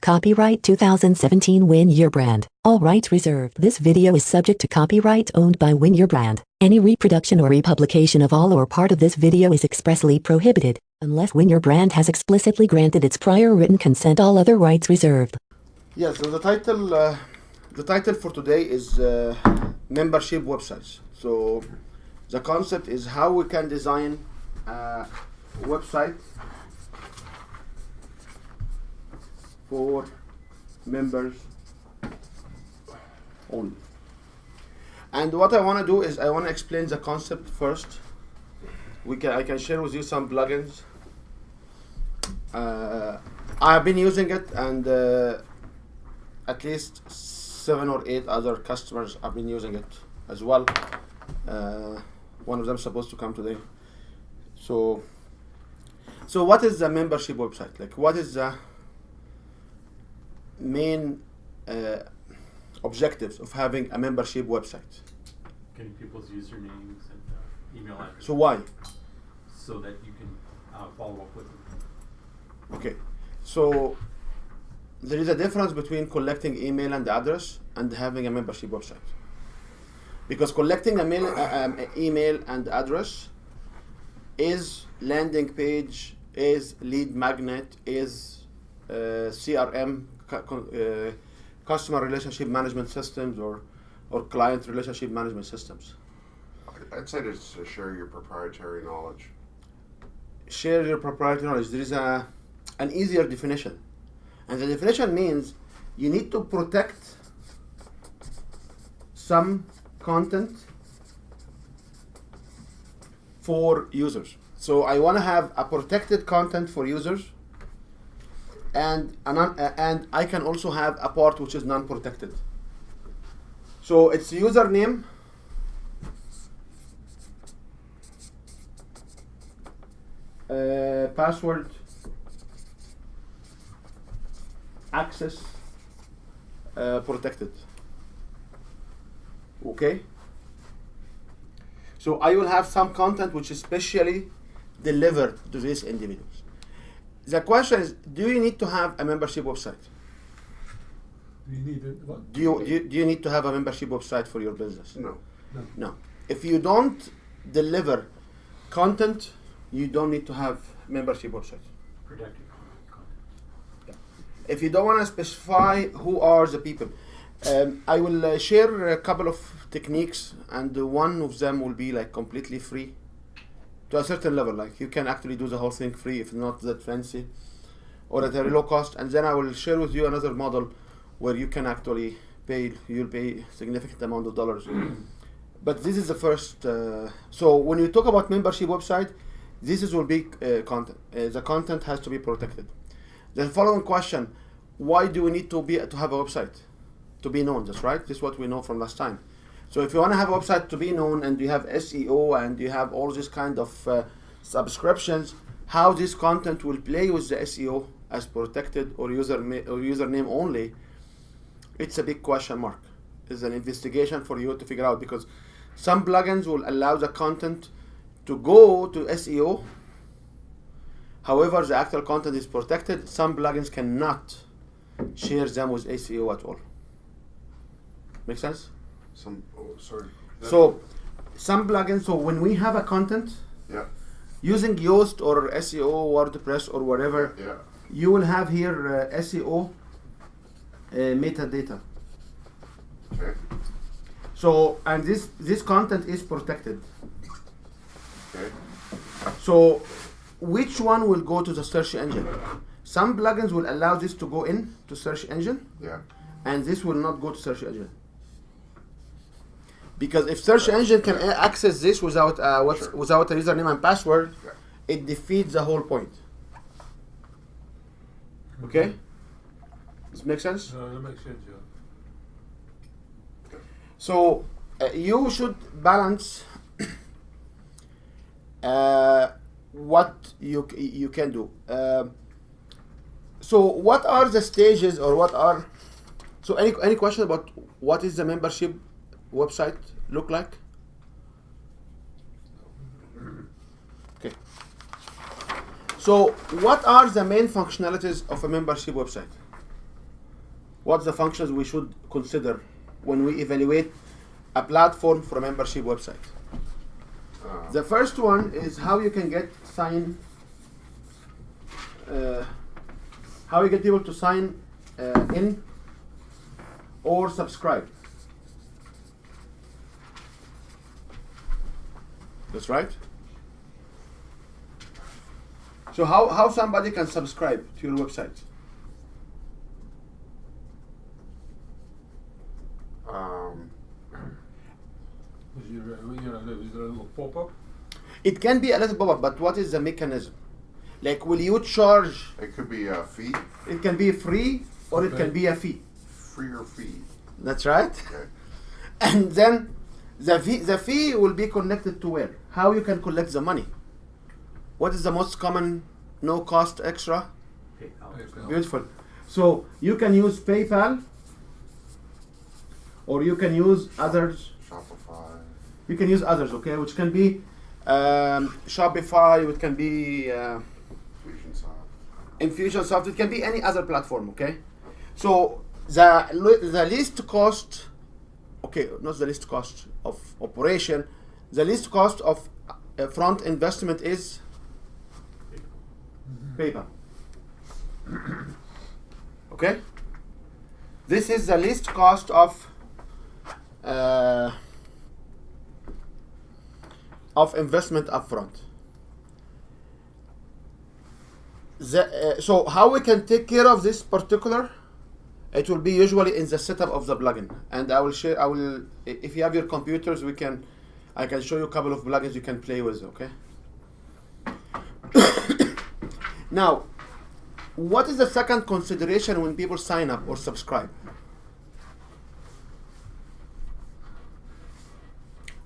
Copyright 2017 Win Your Brand. All rights reserved. This video is subject to copyright owned by Win Your Brand. Any reproduction or republication of all or part of this video is expressly prohibited, unless Win Your Brand has explicitly granted its prior written consent. All other rights reserved. Yes, so the title for today is membership websites. So the concept is how we can design a website for members only. And what I want to do is I want to explain the concept first. I can share with you some plugins. I've been using it, and at least 7 or 8 other customers have been using it as well. One of them is supposed to come today. So what is the membership website? Like, what is the main objectives of having a membership website? Getting people's usernames and email addresses. So why? So that you can follow up with them. Okay, so there is a difference between collecting email and address and having a membership website. Because collecting email and address is landing page, is lead magnet, is CRM, customer relationship management systems, or client relationship management systems. I'd say it's to share your proprietary knowledge. Share your proprietary knowledge. There is an easier definition. And the definition means you need to protect some content for users. So I want to have a protected content for users, and I can also have a part which is non-protected. So it's username, password, access, protected. Okay? So I will have some content which is specially delivered to these individuals. The question is, do you need to have a membership website? Do you need it? What? Do you need to have a membership website for your business? No. If you don't deliver content, you don't need to have membership website. Protect your content. If you don't want to specify who are the people, I will share a couple of techniques, and one of them will be like completely free to a certain level. Like, you can actually do the whole thing free if not that fancy, or at a very low cost. And then I will share with you another model where you can actually you'll pay significant amount of dollars. But this is the first. So when you talk about membership website, this will be content. The content has to be protected. The following question: why do we need to have a website? To be known. That's right. This is what we know from last time. So if you want to have a website to be known, and you have SEO, and you have all this kind of subscriptions, how this content will play with the SEO as protected or username only, it's a big question mark. It's an investigation for you to figure out, because some plugins will allow the content to go to SEO. However, the actual content is protected. Some plugins cannot share them with SEO at all. Make sense? So some plugins, so when we have a content, using Yoast or SEO, WordPress or whatever, you will have here SEO metadata. Okay. So, and this content is protected. Okay. So which one will go to the search engine? Some plugins will allow this to go in to search engine, and this will not go to search engine. Because if search engine can access this without without a username and password, it defeats the whole point. Okay? Does it make sense? No, that makes sense, yeah. So you should balance what you can do. So what are the stages, or what are? So any question about what is the membership website look like? Okay. So what are the main functionalities of a membership website? What's the functions we should consider when we evaluate a platform for a membership website? The first one is how you can get how you get people to sign in or subscribe. That's right. So how somebody can subscribe to your website? Is there a little pop-up? It can be a little pop-up, but what is the mechanism? Like, will you charge? It could be a fee, It can be free or it Okay. can be a fee. free or fee. That's right. Okay. And then the fee will be connected to where? How you can collect the money? What is the most common no cost extra? PayPal. Beautiful. So you can use PayPal or you can use others. Shopify. You can use others, okay, which can be Shopify, it can be Infusionsoft. Infusionsoft, it can be any other platform, okay? So the least cost, okay, not the least cost of operation, the least cost of front investment is PayPal. Okay? This is the least cost of investment upfront. So how we can take care of this particular? It will be usually in the setup of the plugin, and I will share. If you have your computers, I can show you a couple of plugins you can play with. Okay. Now, what is the second consideration when people sign up or subscribe?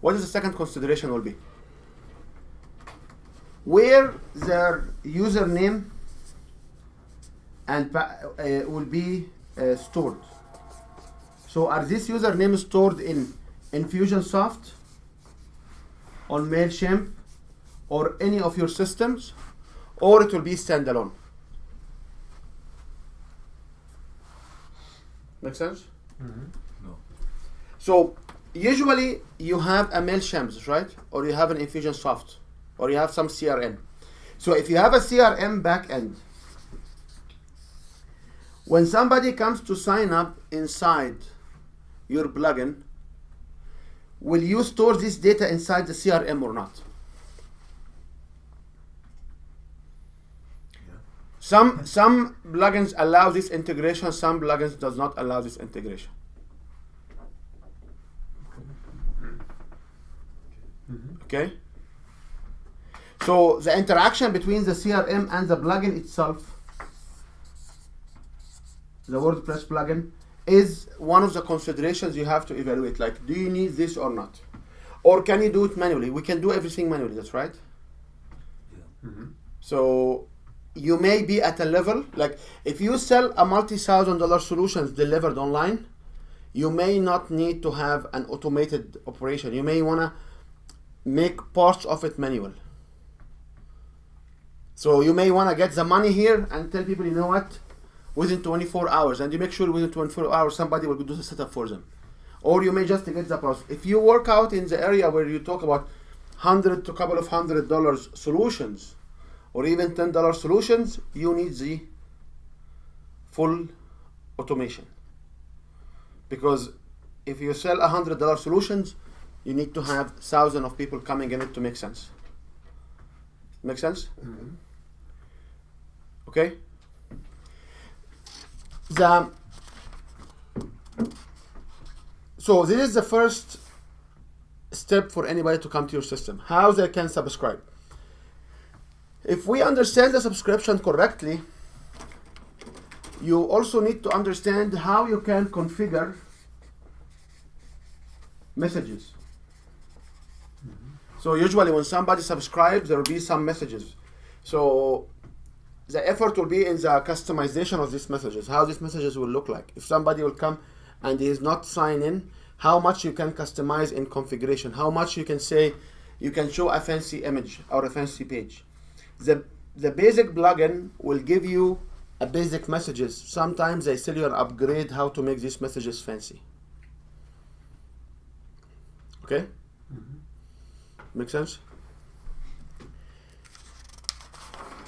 What is the second consideration will be? Where their username and will be stored. So are these usernames stored in Infusionsoft, on MailChimp, or any of your systems, or it will be standalone? Make sense? No. So usually you have a MailChimp, right? Or you have an Infusionsoft, or you have some CRM. So if you have a CRM backend, when somebody comes to sign up inside your plugin, will you store this data inside the CRM or not? Some plugins allow this integration, some plugins does not allow this integration. Okay? So the interaction between the CRM and the plugin itself, the WordPress plugin, is one of the considerations you have to evaluate. Like, do you need this or not? Or can you do it manually? We can do everything manually, that's right? So you may be at a level, like if you sell a multi-$1,000 solutions delivered online, you may not need to have an automated operation. You may want to make parts of it manual. So you may want to get the money here and tell people, you know what, within 24 hours, and you make sure within 24 hours somebody will do the setup for them. Or you may just get the process. If you work out in the area where you talk about $100 to a couple of $100 solutions, or even $10 solutions, you need the full automation. Because if you sell $100 solutions, you need to have thousands of people coming in it to make sense. Make sense? Okay? So this is the first step for anybody to come to your system. How they can subscribe. If we understand the subscription correctly, you also need to understand how you can configure messages. So usually when somebody subscribes, there will be some messages. So the effort will be in the customization of these messages, how these messages will look like. If somebody will come and he is not signed in, how much you can customize in configuration, how much you can say, you can show a fancy image or a fancy page. The basic plugin will give you a basic messages. Sometimes they sell you an upgrade how to make these messages fancy. Okay? Make sense?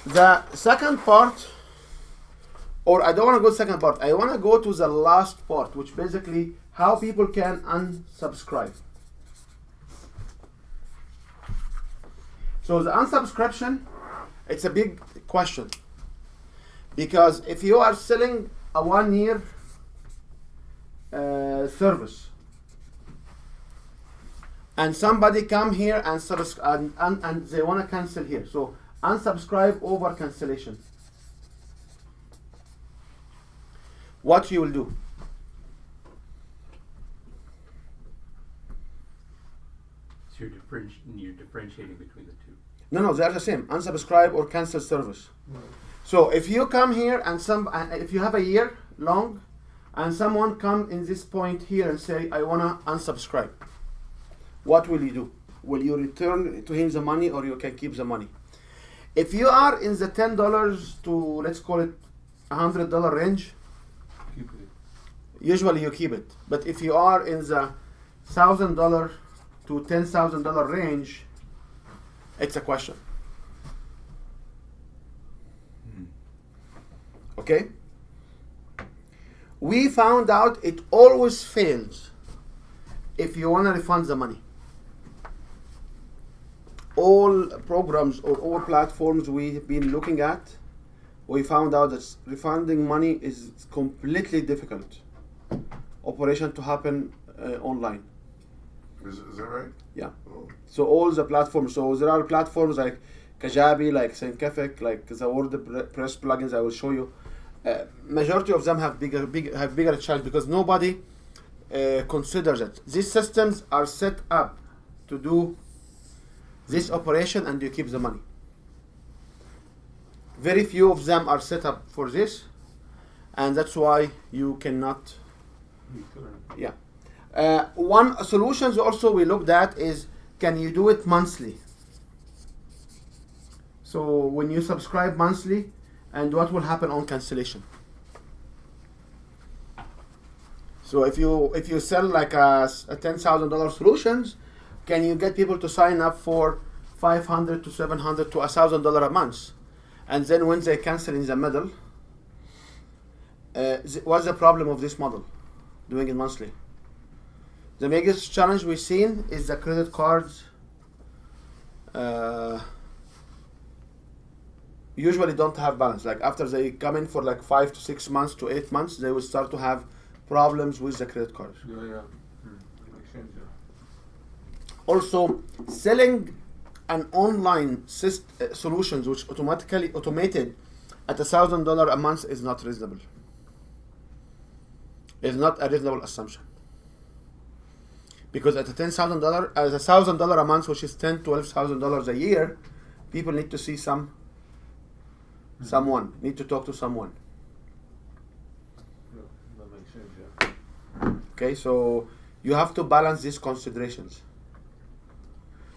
The second part, or I don't want to go to the second part, I want to go to the last part, which basically how people can unsubscribe. So the unsubscription, it's a big question. Because if you are selling a 1 year service, and somebody come here and and they want to cancel here, so unsubscribe over cancellation, what you will do? So you're differentiating between the two. No, they are the same. Unsubscribe or cancel service. So if you come here and if you have a year long, and someone come in this point here and say, I wanna unsubscribe, what will you do? Will you return to him the money, or you can keep the money? If you are in the $10 to, let's call it $100 range, Keep it. usually you keep it. But if you are in the $1,000 to $10,000 range, it's a question. Okay? We found out it always fails if you want to refund the money. All programs or all platforms we've been looking at, we found out that refunding money is completely difficult operation to happen online. Is that right? Yeah. Oh. So all the platforms. So there are platforms like Kajabi, like Thinkific, like the WordPress plugins I will show you. Majority of them have bigger challenge because nobody considers it. These systems are set up to do this operation, and you keep the money. Very few of them are set up for this, and that's why you cannot. Yeah. One solutions also we looked at is, can you do it monthly? So when you subscribe monthly, and what will happen on cancellation? So if you sell like a $10,000 solutions, can you get people to sign up for $500 to $700 to $1,000 a month? And then when they cancel in the middle, what's the problem of this model, doing it monthly? The biggest challenge we've seen is the credit cards usually don't have balance. Like after they come in for like 5 to 6 months to 8 months, they will start to have problems with the credit cards. Yeah. Makes sense, yeah. Also, selling an online solutions which automatically automated at $1,000 a month is not reasonable. It's not a reasonable assumption. Because at $10,000, at $1,000 a month, which is $12,000 a year, people need to see someone, need to talk to someone. Yeah, that makes sense, yeah. Okay, so you have to balance these considerations.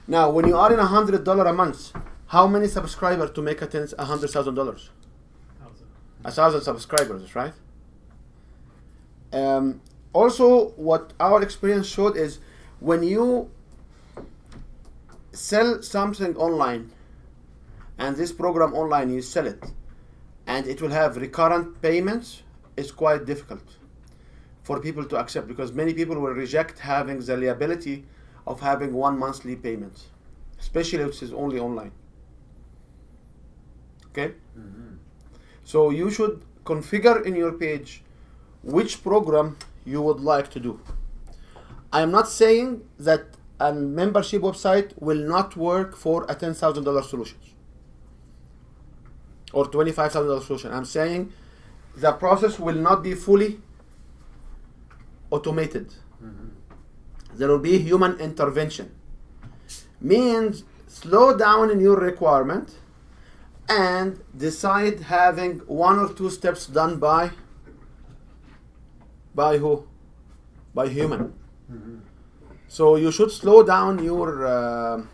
Now, when you are in $100 a month, how many subscribers to make $100,000? 1,000. 1,000 subscribers, right? Also, what our experience showed is when you sell something online, and this program online, you sell it, and it will have recurrent payments, it's quite difficult for people to accept, because many people will reject having the liability of having one monthly payment, especially if it's only online. Okay? So you should configure in your page which program you would like to do. I am not saying that a membership website will not work for a $10,000 solution or $25,000 solution. I'm saying the process will not be fully automated. There will be human intervention. Means slow down in your requirement and decide having 1 or 2 steps done by who? By human. So you should slow down your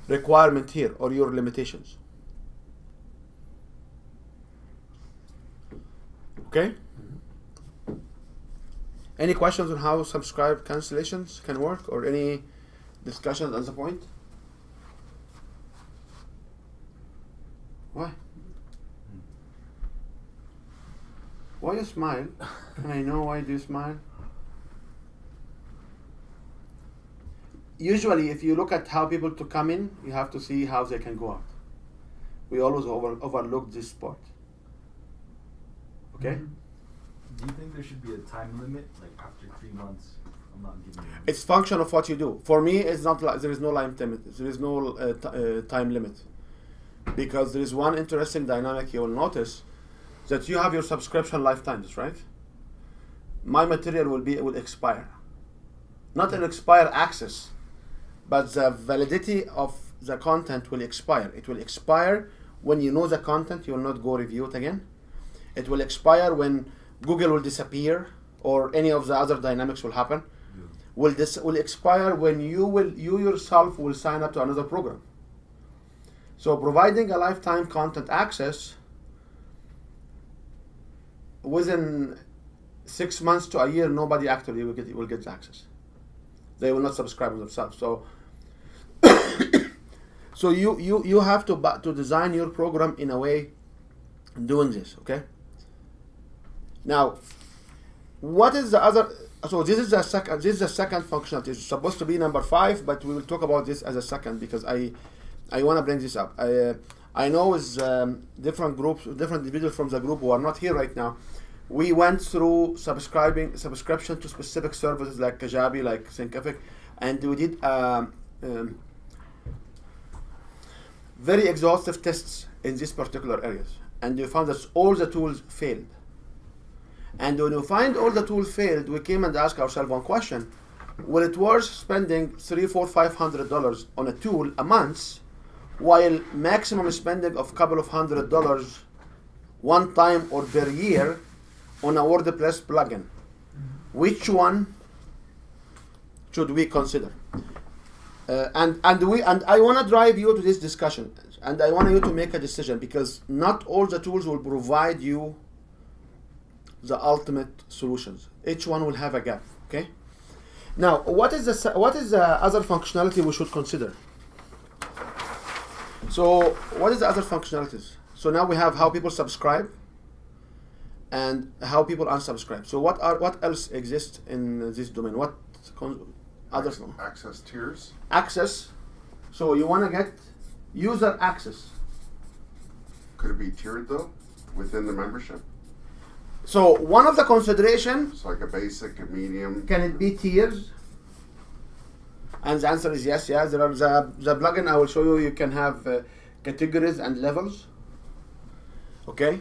requirement here, or your limitations. Okay? Any questions on how subscribe cancellations can work, or any discussions on the point? Why? Why you smile? Can I know why do you smile? Usually, if you look at how people to come in, you have to see how they can go out. We always overlook this part. Okay? Do you think there should be a time limit, like after 3 months? I'm not giving you. It's function of what you do. For me, it's not like there is no time limit. There is no time limit, because there is one interesting dynamic you will notice, that you have your subscription lifetimes, right? My material will expire, not an expire access, but the validity of the content will expire. It will expire when you know the content. You will not go review it again. It will expire when Google will disappear, or any of the other dynamics will happen. Will expire when you yourself will sign up to another program. So providing a lifetime content access, within 6 months to a year, nobody actually will get access. They will not subscribe themselves. So so you have to design your program in a way doing this. Okay. Now, what is the other? So this is the second. This is the second functionality. It's supposed to be number 5, but we will talk about this as a second, because I want to bring this up. I know with different groups, different individuals from the group who are not here right now, we went through subscription to specific services like Kajabi, like Thinkific, and we did very exhaustive tests in these particular areas, and we found that all the tools failed. And when we find all the tools failed, we came and asked ourselves one question: will it worth spending $300, $400, $500 on a tool a month, while maximum spending of couple of $100 one time or per year on a WordPress plugin? Which one should we consider? And I want to drive you to this discussion, and I want you to make a decision, because not all the tools will provide you the ultimate solutions. Each one will have a gap. Okay. Now, what is the other functionality we should consider? So, what is the other functionalities? So now we have how people subscribe and how people unsubscribe. So what else exists in this domain? What others? Access tiers. Access. So you want to get user access. Could it be tiered though within the membership? So one of the considerations, It's like a basic, a medium. can it be tiers? And the answer is yes. Yeah, there are the plugin I will show you. You can have categories and levels. Okay.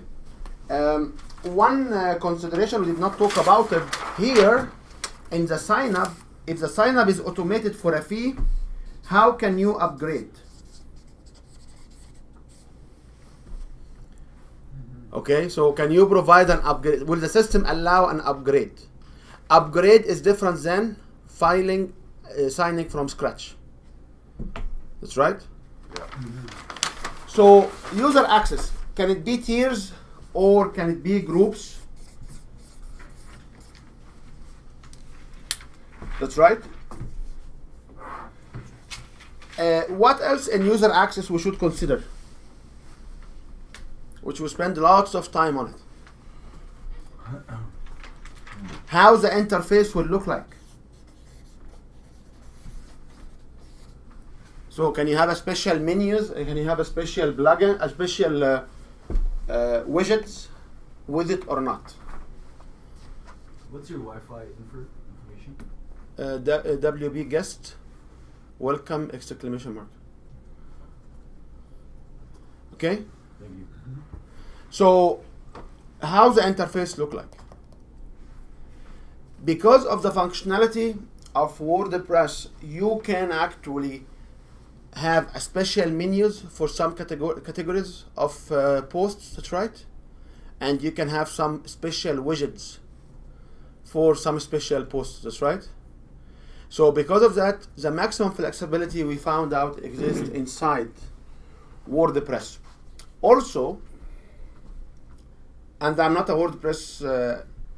One consideration we did not talk about it here in the sign up. If the sign up is automated for a fee, how can you upgrade? Okay, so can you provide an upgrade? Will the system allow an upgrade? Upgrade is different than signing from scratch. That's right? Yeah. So user access, can it be tiers or can it be groups? That's right. What else in user access we should consider, which we spend lots of time on it? How the interface will look like. So can you have a special menus? Can you have a special plugin, a special widgets with it or not? What's your Wi-Fi information? WB guest, welcome, exclamation mark. Okay? Thank you. So, how the interface look like? Because of the functionality of WordPress, you can actually have a special menus for some categories of posts, that's right, and you can have some special widgets for some special posts, that's right. So because of that, the maximum flexibility we found out exists inside WordPress. Also, and I'm not a WordPress.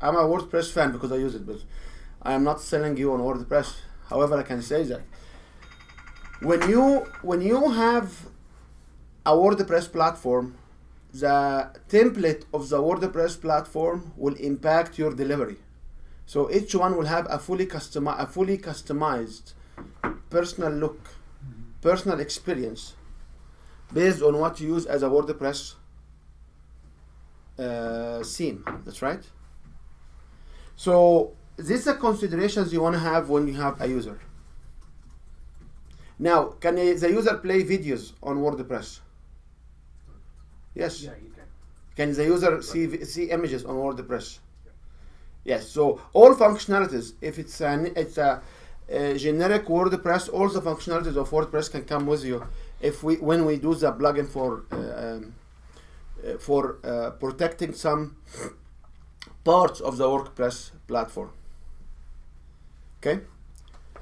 I'm a WordPress fan because I use it, but I am not selling you on WordPress. However, I can say that when you have a WordPress platform, the template of the WordPress platform will impact your delivery. So each one will have a fully customized personal look, personal experience based on what you use as a WordPress theme. That's right. So these are considerations you want to have when you have a user. Now, can the user play videos on WordPress? Yes. Yeah, you can. Can the user see images on WordPress? Yes. So all functionalities, if it's a generic WordPress, all the functionalities of WordPress can come with you when we do the plugin for protecting some parts of the WordPress platform. Okay.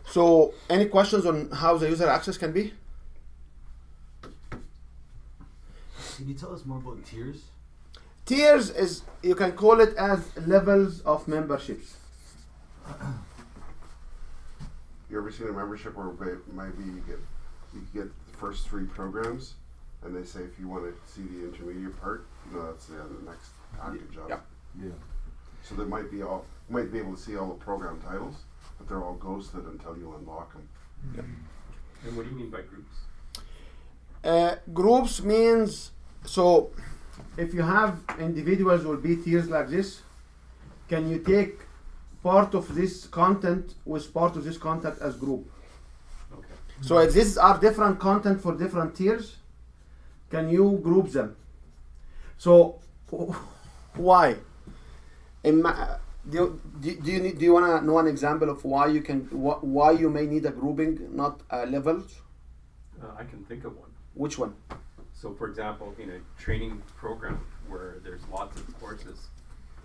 So any questions on how the user access can be? Can you tell us more about tiers? Tiers is, you can call it as levels of memberships. You ever seen a membership where maybe you get the first 3 programs, and they say if you want to see the intermediate part, that's the next package up. Yeah. Yeah. So there might be able to see all the program titles, but they're all ghosted until you unlock them. And what do you mean by groups? Groups means, so if you have individuals will be tiers like this, can you take part of this content with part of this content as group? Okay. So if these are different content for different tiers, can you group them? So why? Do you want to know an example of why you may need a grouping, not levels? I can think of one. Which one? So, for example, in a training program where there's lots of courses,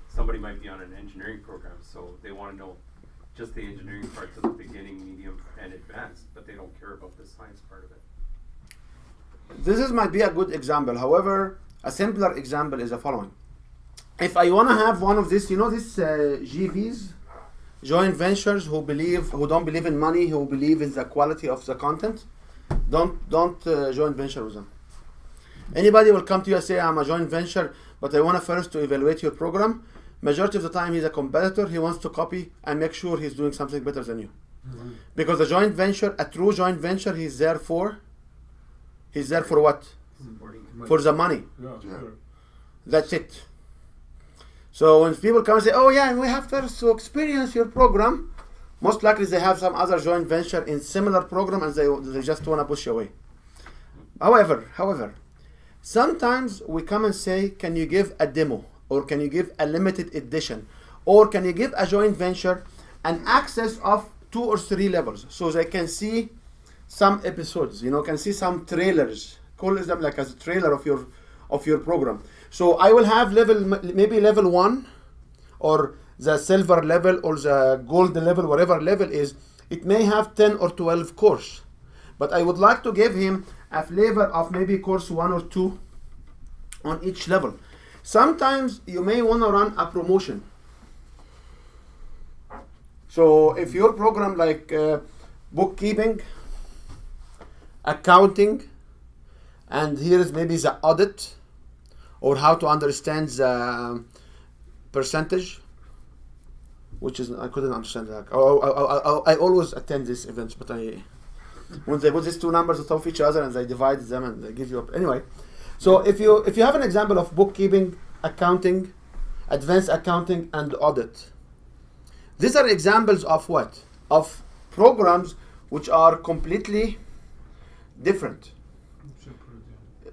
somebody might be on an engineering program, so they want to know just the engineering parts of the beginning, medium, and advanced, but they don't care about the science part of it. This might be a good example. However, a simpler example is the following. If I want to have one of this, these GVs, joint ventures who don't believe in money, who believe in the quality of the content, don't joint venture with them. Anybody will come to you and say, I'm a joint venture, but I want to first to evaluate your program. Majority of the time, he's a competitor. He wants to copy and make sure he's doing something better than you. Mm-hmm. Because a joint venture, a true joint venture, he's there for what? Supporting. For the money. Yeah, Yeah. sure. That's it. So when people come and say, oh yeah, we have first to experience your program, most likely they have some other joint venture in similar program and they just want to push you away. However, sometimes we come and say, can you give a demo, or can you give a limited edition, or can you give a joint venture an access of 2 or 3 levels so they can see some episodes, can see some trailers, call them like as a trailer of your program. So I will have maybe level 1 or the silver level or the gold level, whatever level is, it may have 10 or 12 course, but I would like to give him a flavor of maybe course 1 or 2 on each level. Sometimes you may want to run a promotion. So if your program like bookkeeping, accounting, and here is maybe the audit, or how to understand the percentage, which is, I couldn't understand that. I always attend these events, but when they put these 2 numbers on top of each other and they divide them and they give you up. Anyway, so if you have an example of bookkeeping, accounting, advanced accounting, and audit, these are examples of what? Of programs which are completely different.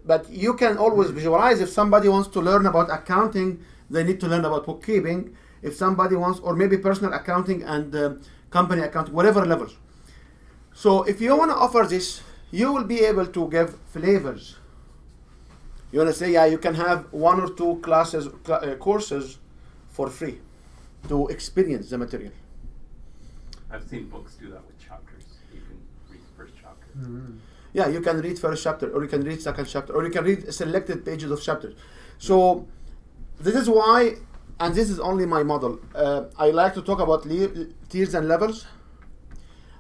But you can always visualize, if somebody wants to learn about accounting, they need to learn about bookkeeping. If somebody wants, or maybe personal accounting and company accounting, whatever levels. So if you want to offer this, you will be able to give flavors. You want to say, yeah, you can have 1 or 2 classes, courses for free to experience the material. I've seen books do that with chapters. You can read the first chapter. Mm-hmm. Yeah, you can read first chapter, or you can read second chapter, or you can read selected pages of chapters. So this is why, and this is only my model. I like to talk about tiers and levels.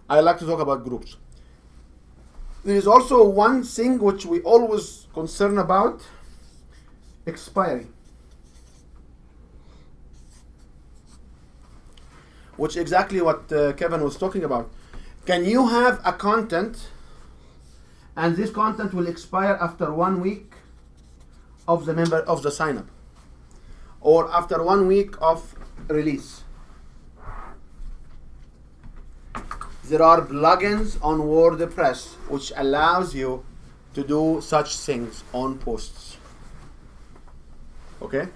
I like to talk about groups. There is also one thing which we always concern about: expiry. Which exactly what Kevin was talking about. Can you have a content, and this content will expire after 1 week of the sign up, or after 1 week of release? There are plugins on WordPress which allows you to do such things on posts. Okay?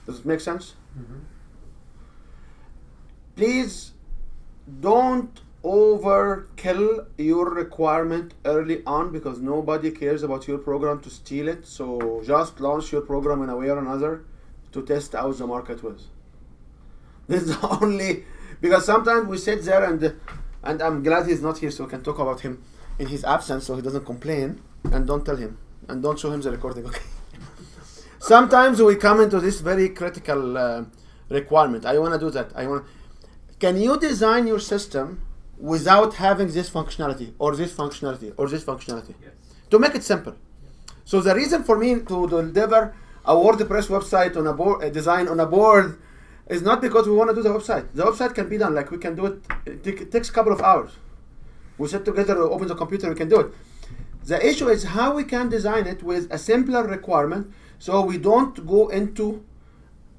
Does it make sense? Please don't overkill your requirement early on, because nobody cares about your program to steal it. So just launch your program in a way or another to test out the market with. This is only because sometimes we sit there and I'm glad he's not here so we can talk about him in his absence so he doesn't complain, and don't tell him and don't show him the recording, okay? Sometimes we come into this very critical requirement. I want to do that. Can you design your system without having this functionality or this functionality or this functionality? Yes. To make it simple. So the reason for me to deliver a WordPress website on a board, a design on a board, is not because we want to do the website. The website can be done, like we can do it. It takes a couple of hours. We sit together, we open the computer, we can do it. The issue is how we can design it with a simpler requirement so we don't go into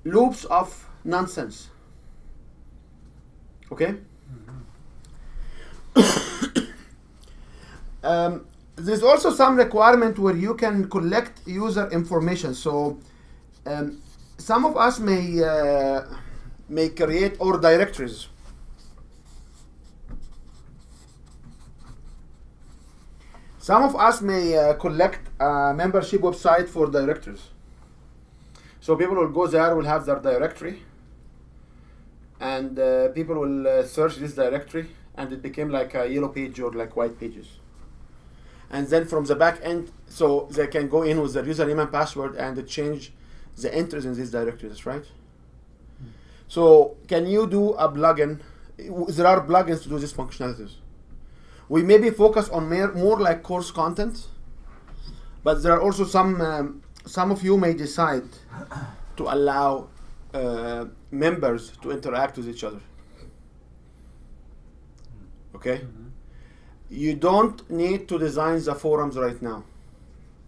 loops of nonsense. Okay? There's also some requirement where you can collect user information. So some of us may create or directories. Some of us may collect a membership website for directories. So people will go there, will have their directory, and people will search this directory, and it became like a yellow page or like white pages. And then from the back end, so they can go in with their username and password and change the entries in these directories, right? So can you do a plugin? There are plugins to do these functionalities. We maybe focus on more like course content, but there are also some of you may decide to allow members to interact with each other. Okay? You don't need to design the forums right now,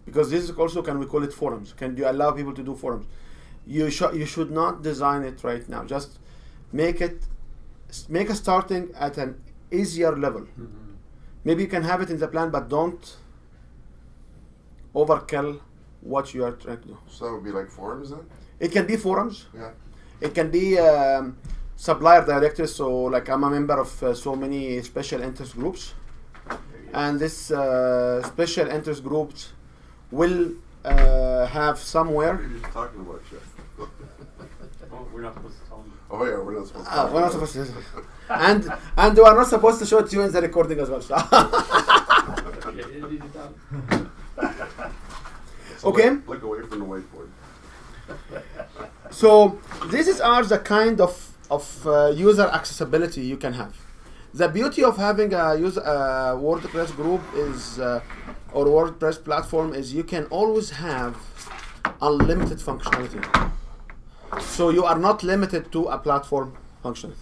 because this is also, can we call it forums? Can you allow people to do forums? You should not design it right now. Just make a starting at an easier level. Maybe you can have it in the plan, but don't overkill what you are trying to do. So that would be like forums then? It can be forums. Yeah. It can be supplier directories. So like I'm a member of so many special interest groups. And this special interest groups will have somewhere. What are you talking about, Chef? Oh, we're not supposed to tell them. Oh yeah, we're not supposed to. We're not supposed to. And we are not supposed to show it to you in the recording as well. So. Okay. Look away from the whiteboard. So these are the kind of user accessibility you can have. The beauty of having a WordPress group is, or WordPress platform, is you can always have unlimited functionality. So you are not limited to a platform functionality.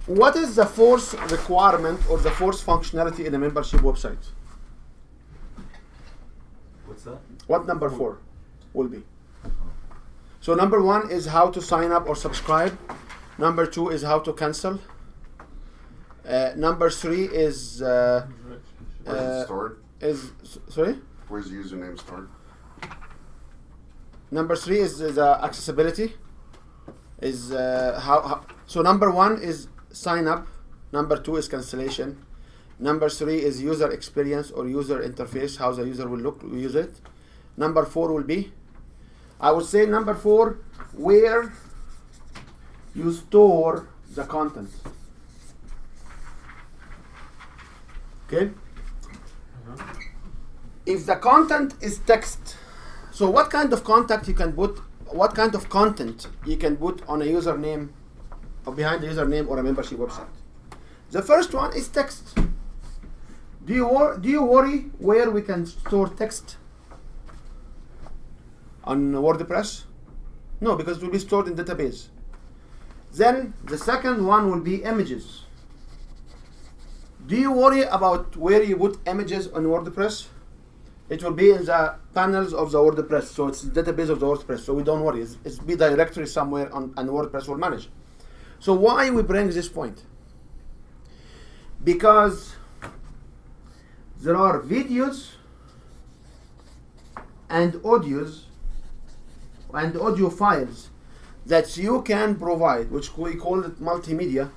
What is the fourth requirement or the fourth functionality in a membership website? What's that? What number 4 will be? So number 1 is how to sign up or subscribe. Number 2 is how to cancel. Number 3 is Where's it stored? Sorry. Where's the username stored? Number 3 is accessibility. So number 1 is sign up. Number 2 is cancellation. Number 3 is user experience or user interface, how the user will use it. Number 4 will be, I would say number 4, where you store the content. Okay? if the content is text, so what kind of content you can put? What kind of content you can put on a username or behind a username or a membership website? The first one is text. Do you worry where we can store text on WordPress? No, because it will be stored in database. Then the second one will be images. Do you worry about where you put images on WordPress? It will be in the panels of the WordPress, so it's the database of the WordPress, so we don't worry. It's be directory somewhere on, and WordPress will manage. So why we bring this point? Because there are videos and audios and audio files that you can provide, which we call it multimedia.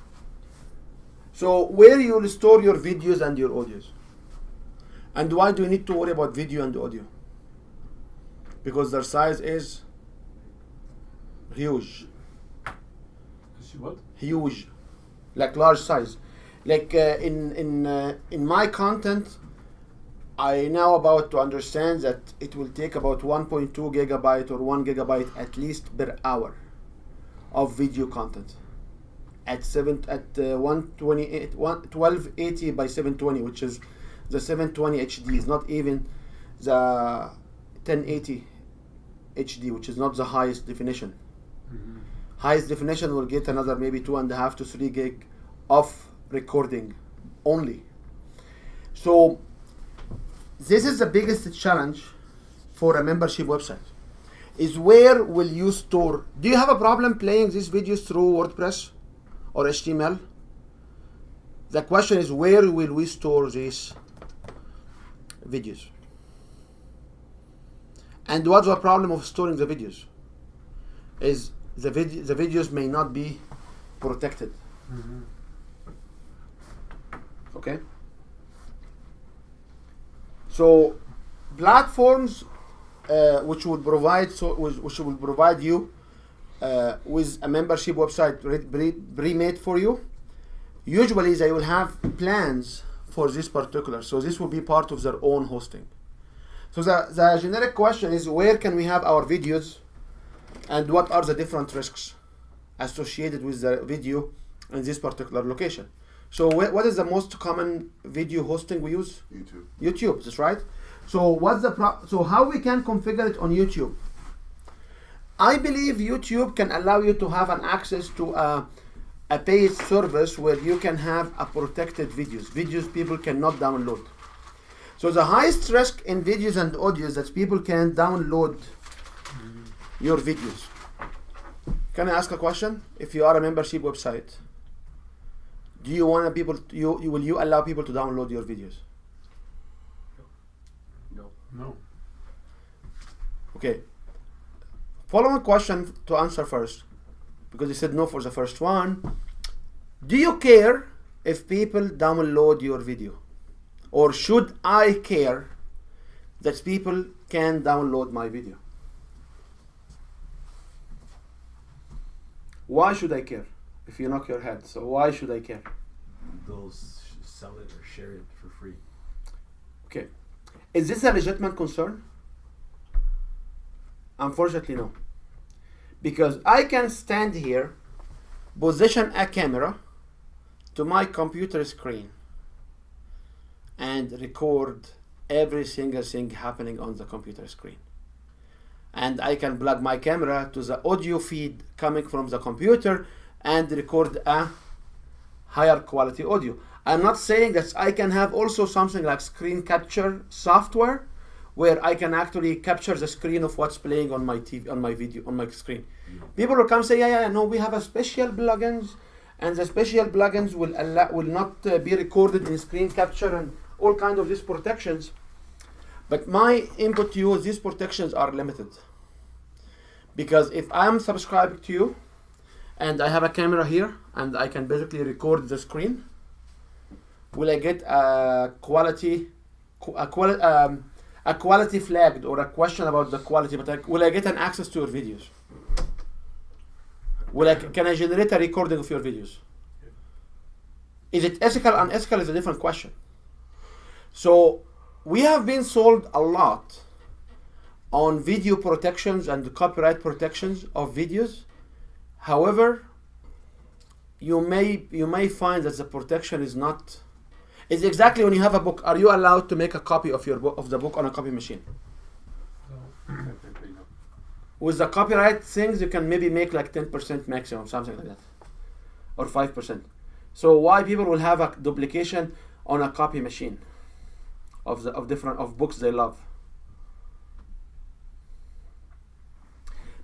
So where you will store your videos and your audios. And why do you need to worry about video and audio? Because their size is huge. See what? Huge, like large size. Like in my content, I now about to understand that it will take about 1.2 gigabyte or 1 gigabyte at least per hour of video content at 1280 by 720, which is the 720 HD, is not even the 1080 HD, which is not the highest definition. Mm-hmm. Highest definition will get another maybe 2.5 to 3 gig of recording only. So this is the biggest challenge for a membership website, is where will you store? Do you have a problem playing these videos through WordPress or HTML? The question is, where will we store these videos? And what's the problem of storing the videos? Is the videos may not be protected. Mm-hmm. Okay. So platforms which will provide you with a membership website pre-made for you, usually they will have plans for this particular. So this will be part of their own hosting. So the generic question is, where can we have our videos and what are the different risks associated with the video in this particular location? So what is the most common video hosting we use? YouTube. YouTube, that's right. So what's the so how we can configure it on YouTube? I believe YouTube can allow you to have an access to a paid service where you can have a protected videos people cannot download. So the highest risk in videos and audios that people can download your videos. Can I ask a question? If you are a membership website, do you want people will you allow people to download your videos? No. Okay. Following question to answer first, because you said no for the first one. Do you care if people download your video? Or should I care that people can download my video? Why should I care? If you knock your head, so why should I care? They'll sell it or share it for free. Okay. Is this a legitimate concern? Unfortunately, no. Because I can stand here, position a camera to my computer screen, and record every single thing happening on the computer screen. And I can plug my camera to the audio feed coming from the computer and record a higher quality audio. I'm not saying that I can have also something like screen capture software where I can actually capture the screen of what's playing on my TV, on my video, on my screen. People will come say, yeah, no, we have a special plugins, and the special plugins will not be recorded in screen capture and all kind of these protections. But my input to you is these protections are limited. Because if I'm subscribed to you and I have a camera here and I can basically record the screen, will I get a quality flagged or a question about the quality? But will I get an access to your videos? Can I generate a recording of your videos? Is it ethical? Unethical is a different question. So we have been sold a lot on video protections and copyright protections of videos. However, you may find that the protection is not. It's exactly when you have a book. Are you allowed to make a copy of your book, of the book, on a copy machine? Technically, no. With the copyright things, you can maybe make like 10% maximum, something like that, or 5%. So why people will have a duplication on a copy machine of different books they love?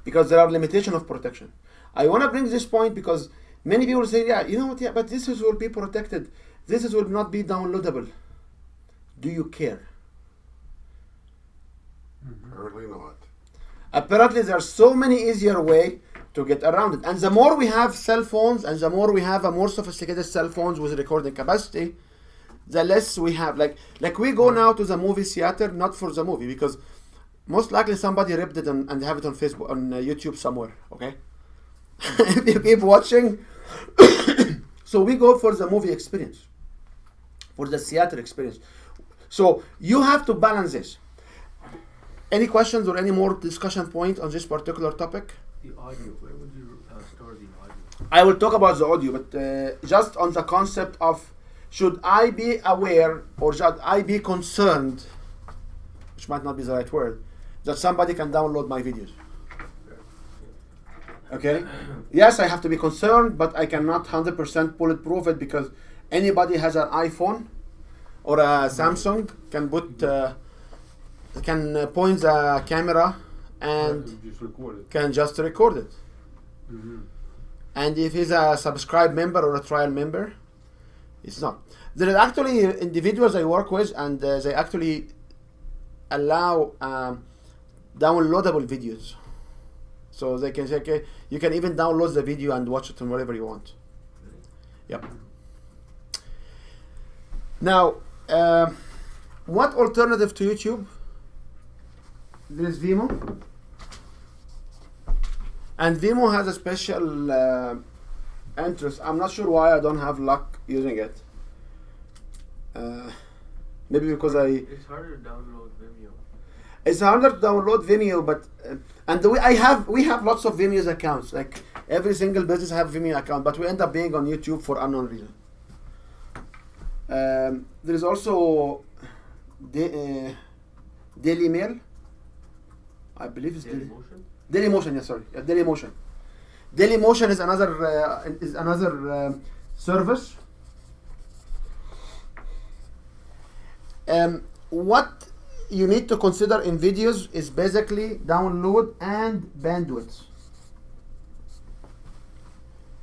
Because there are limitation of protection. I want to bring this point because many people say, yeah, you know what, yeah, but this will be protected. This will not be downloadable. Do you care? Apparently not. Apparently there are so many easier way to get around it. And the more we have cell phones and the more we have a more sophisticated cell phones with recording capacity, the less we have. Like we go now to the movie theater, not for the movie, because most likely somebody ripped it and have it on Facebook, on YouTube somewhere, okay? If you keep watching. So we go for the movie experience, for the theater experience. So you have to balance this. Any questions or any more discussion point on this particular topic? The audio, where would you store the audio? I will talk about the audio, but just on the concept of, should I be aware or should I be concerned, which might not be the right word, that somebody can download my videos? Okay? Yes, I have to be concerned, but I cannot 100% bulletproof it, because anybody has an iPhone or a Samsung can point the camera and Just record it. can just record it. Mm-hmm. And if he's a subscribed member or a trial member, it's not. There are actually individuals I work with, and they actually allow downloadable videos. So they can say, okay, you can even download the video and watch it on wherever you want. Yep. Now, what alternative to YouTube? There is Vimeo. And Vimeo has a special interest. I'm not sure why I don't have luck using it. Maybe because It's harder to download Vimeo. it's harder to download Vimeo, but and we have lots of Vimeo's accounts. Like every single business have Vimeo account, but we end up being on YouTube for unknown reason. There is also Daily Mail. I believe it's Dailymotion? Dailymotion. Yes, sorry, Dailymotion. Dailymotion is another service. What you need to consider in videos is basically download and bandwidth.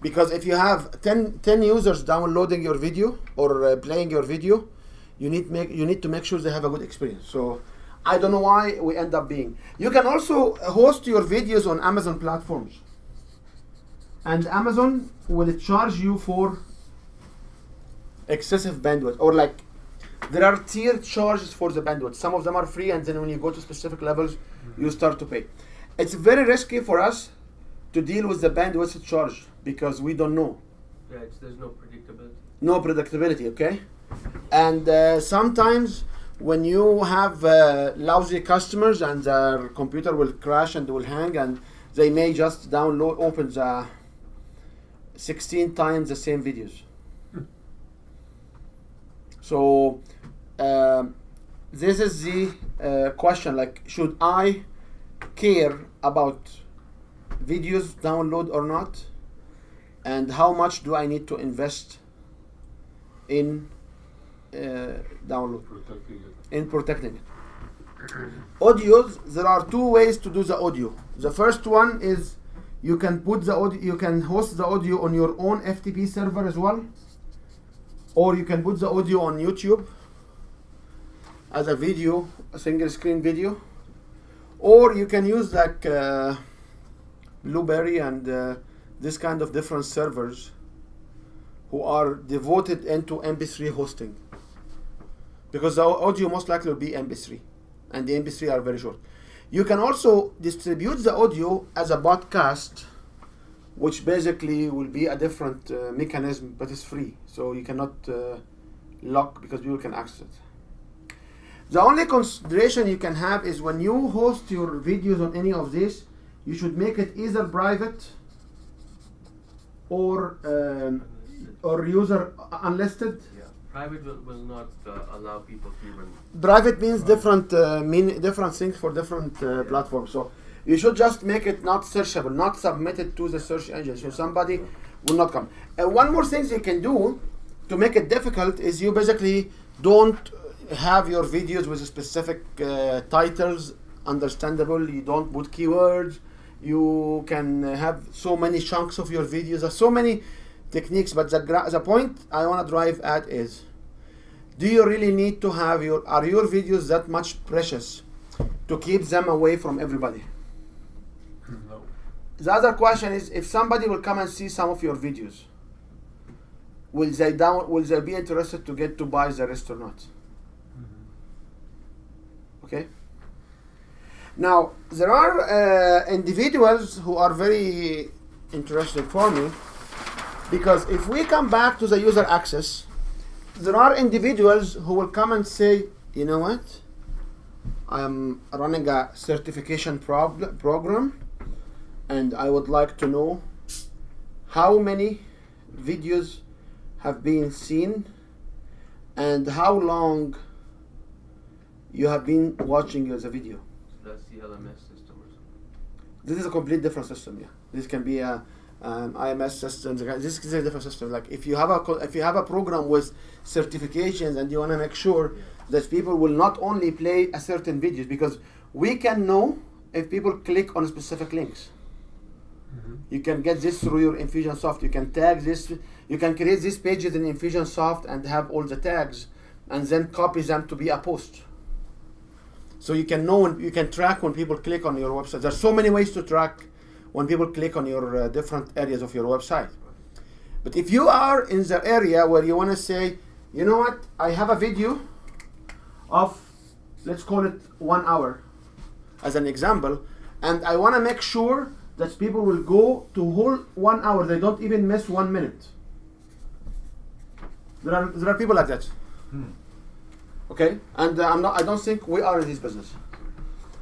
Because if you have 10 users downloading your video or playing your video, you need to make sure they have a good experience. So I don't know why we end up being. You can also host your videos on Amazon platforms. And Amazon will charge you for excessive bandwidth, or like there are tiered charges for the bandwidth. Some of them are free, and then when you go to specific levels, you start to pay. It's very risky for us to deal with the bandwidth charge because we don't know. Yeah, there's no predictability. No predictability, okay? And sometimes when you have lousy customers and their computer will crash and will hang, and they may just open the 16 times the same videos. So this is the question, like, should I care about videos download or not, and how much do I need to invest in download, in protecting it. Audios, there are two ways to do the audio. The first one is you can put the audio, you can host the audio on your own FTP server as well, or you can put the audio on YouTube as a video, a single screen video, or you can use like Blueberry and this kind of different servers who are devoted into MP3 hosting, because the audio most likely will be MP3, and the MP3 are very short. You can also distribute the audio as a podcast, which basically will be a different mechanism, but it's free, so you cannot lock, because people can access it. The only consideration you can have is when you host your videos on any of this, you should make it either private or user unlisted. Yeah. Private will not allow people to even. Private means different different things for different platforms. So you should just make it not searchable, not submitted to the search engine, so somebody will not come. One more thing you can do to make it difficult is you basically don't have your videos with specific titles, understandable. You don't put keywords. You can have so many chunks of your videos. There's so many techniques, but the point I want to drive at is, do you really need to have are your videos that much precious to keep them away from everybody? No. The other question is, if somebody will come and see some of your videos, will they be interested to get to buy the rest or not? Okay. Now there are individuals who are very interesting for me, because if we come back to the user access, there are individuals who will come and say, you know what, I am running a certification program and I would like to know how many videos have been seen and how long you have been watching the video. So that's the LMS system or something. This is a complete different system. Yeah, this can be a IMS system. This is a different system. Like if you have a program with certifications and you want to make sure that people will not only play a certain videos, because we can know if people click on specific links. You can get this through your Infusionsoft. You can tag this. You can create these pages in Infusionsoft and have all the tags, and then copy them to be a post. So you can know, you can track when people click on your website. There's so many ways to track when people click on your different areas of your website. But if you are in the area where you want to say, you know what, I have a video of, let's call it 1 hour as an example, and I want to make sure that people will go to whole 1 hour. They don't even miss 1 minute. There are people like that. Okay, and I don't think we are in this business.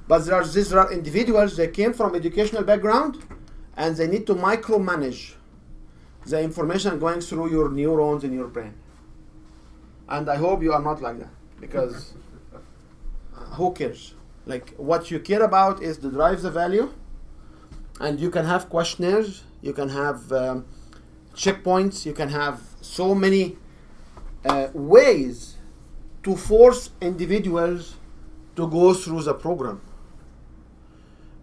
But there are individuals, they came from educational background and they need to micromanage the information going through your neurons in your brain. And I hope you are not like that, because who cares? Like, what you care about is to drive the value, and you can have questionnaires, you can have checkpoints, you can have so many ways to force individuals to go through the program.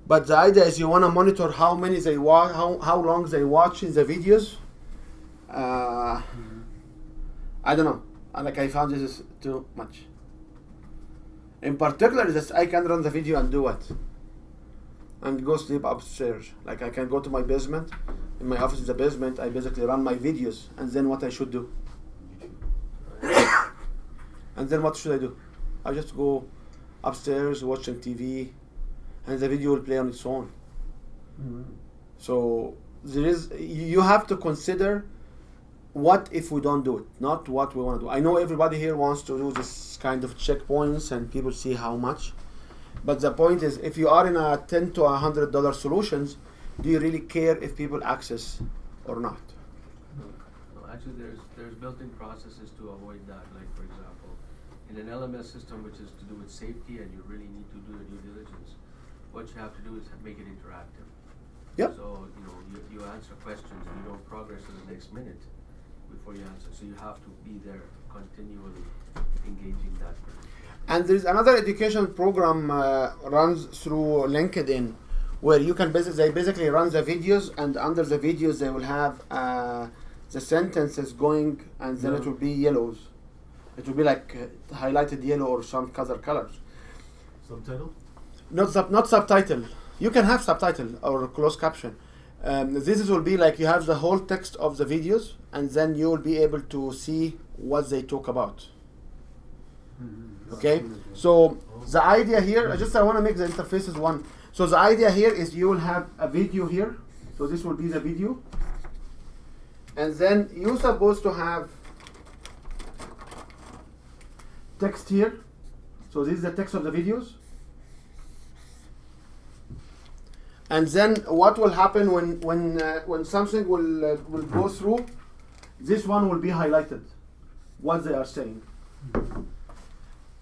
But the idea is you want to monitor how many they watch, how long they watch in the videos. I don't know. Like, I found this is too much. In particular, this I can run the video and do what? And go sleep upstairs. Like, I can go to my basement. In my office in the basement, I basically run my videos, and then what I should do? And then what should I do? I just go upstairs watching TV, and the video will play on its own. So you have to consider what if we don't do it, not what we want to do. I know everybody here wants to do this kind of checkpoints and people see how much, but the point is, if you are in a $10 to $100 solutions, do you really care if people access or not? No, actually, there's built-in processes to avoid that. Like, for example, in an LMS system, which is to do with safety, and you really need to do the due diligence, what you have to do is make it interactive. Yep. So, you answer questions and you don't progress to the next minute before you answer. So you have to be there continually engaging that person. And there's another education program runs through LinkedIn, where you can they basically run the videos, and under the videos they will have the sentences going, and then it will be yellows. It will be like highlighted yellow or some other colors. Subtitle? Not subtitle. You can have subtitle or closed caption. This will be like you have the whole text of the videos, and then you will be able to see what they talk about. Okay, so the idea here, I want to make the interfaces one. So the idea here is you will have a video here. So this will be the video, and then you're supposed to have text here. So this is the text of the videos. And then what will happen when something will go through? This one will be highlighted, what they are saying.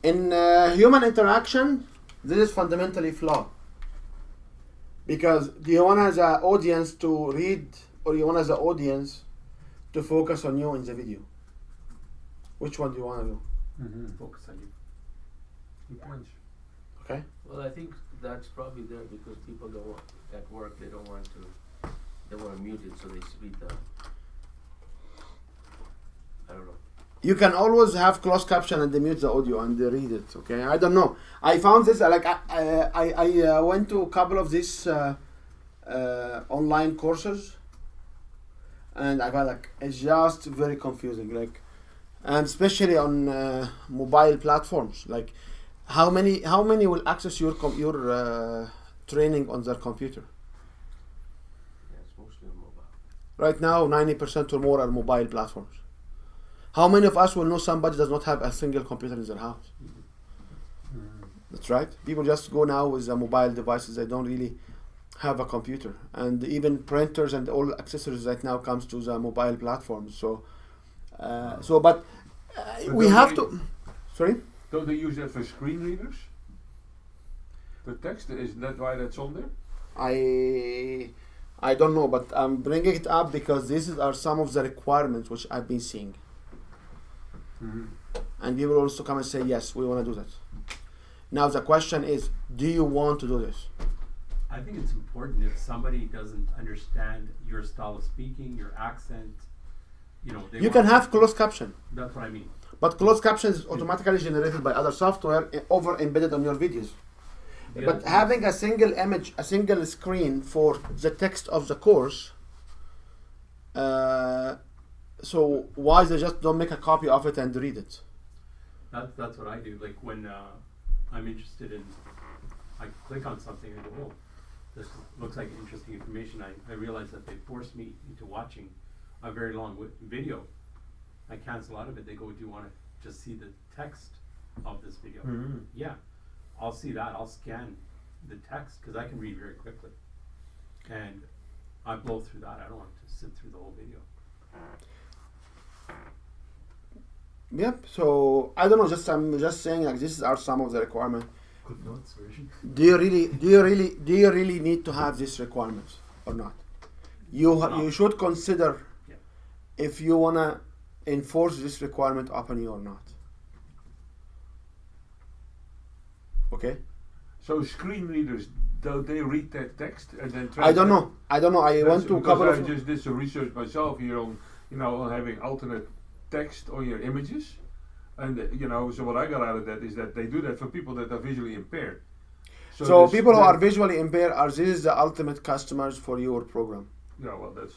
In human interaction, this is fundamentally flawed. Because do you want as an audience to read, or you want as an audience to focus on you in the video? Which one do you want to do? Focus on you. Good points. Okay. Well, I think that's probably there because people don't want, at work, they want to mute it, so they read the, I don't know. You can always have closed caption and they mute the audio and they read it. Okay, I don't know. I found this like I went to a couple of these online courses, and I felt like it's just very confusing. Like, and especially on mobile platforms. Like, how many will access your training on their computer? Yeah, it's mostly on mobile. Right now, 90% or more are mobile platforms. How many of us will know somebody does not have a single computer in their house? That's right. People just go now with the mobile devices. They don't really have a computer, and even printers and all accessories right now comes to the mobile platforms. So, but we don't have they- to. Sorry. Don't they use that for screen readers? The text, isn't that why that's on there? I don't know, but I'm bringing it up because these are some of the requirements which I've been seeing. And people also come and say, yes, we want to do that. Now the question is, do you want to do this? I think it's important if somebody doesn't understand your style of speaking, your accent, you know. You can have closed caption, That's what I mean. but closed caption is automatically generated by other software over embedded on your videos. The But other- having a single image, a single screen for the text of the course, so why they just don't make a copy of it and read it? That's what I do. Like when I'm interested in, I click on something and go, oh, this looks like interesting information. I realize that they force me into watching a very long video. I cancel out of it. They go, do you want to just see the text of this video? Yeah, I'll see that. I'll scan the text because I can read very quickly. And I blow through that. I don't want to sit through the whole video. Yep. So I don't know. I'm just saying like these are some of the requirements. Quick notes version. Do you really need to have these requirements or not? You should consider Yeah. if you wanna enforce this requirement upon you or not. Okay. So screen readers, do they read that text and then I don't translate? know. I went to a Because couple I of. just did some research myself here on, on having alternate text on your images, and so what I got out of that is that they do that for people that are visually impaired. So this- people who that- are visually impaired are this the ultimate customers for your program. Yeah, well, that's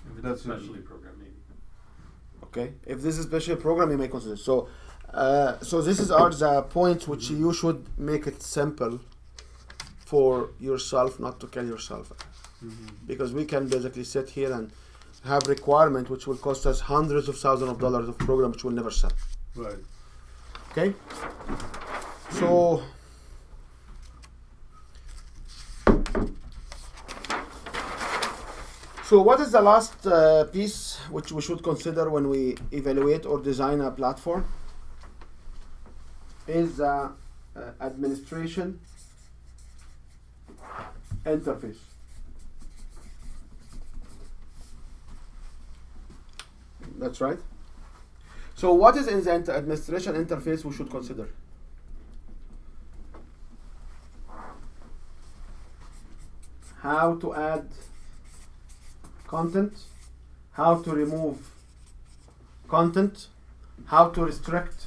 If it's That's a a- specialty program, maybe. Okay. If this is a special program, you may consider. So these are the points which you should make it simple for yourself, not to kill yourself. Because we can basically sit here and have requirement which will cost us hundreds of thousands of dollars of program which will never sell. right. Okay. So what is the last piece which we should consider when we evaluate or design a platform? Is the administration interface. That's right. So what is in the administration interface we should consider? How to add content, how to remove content, how to restrict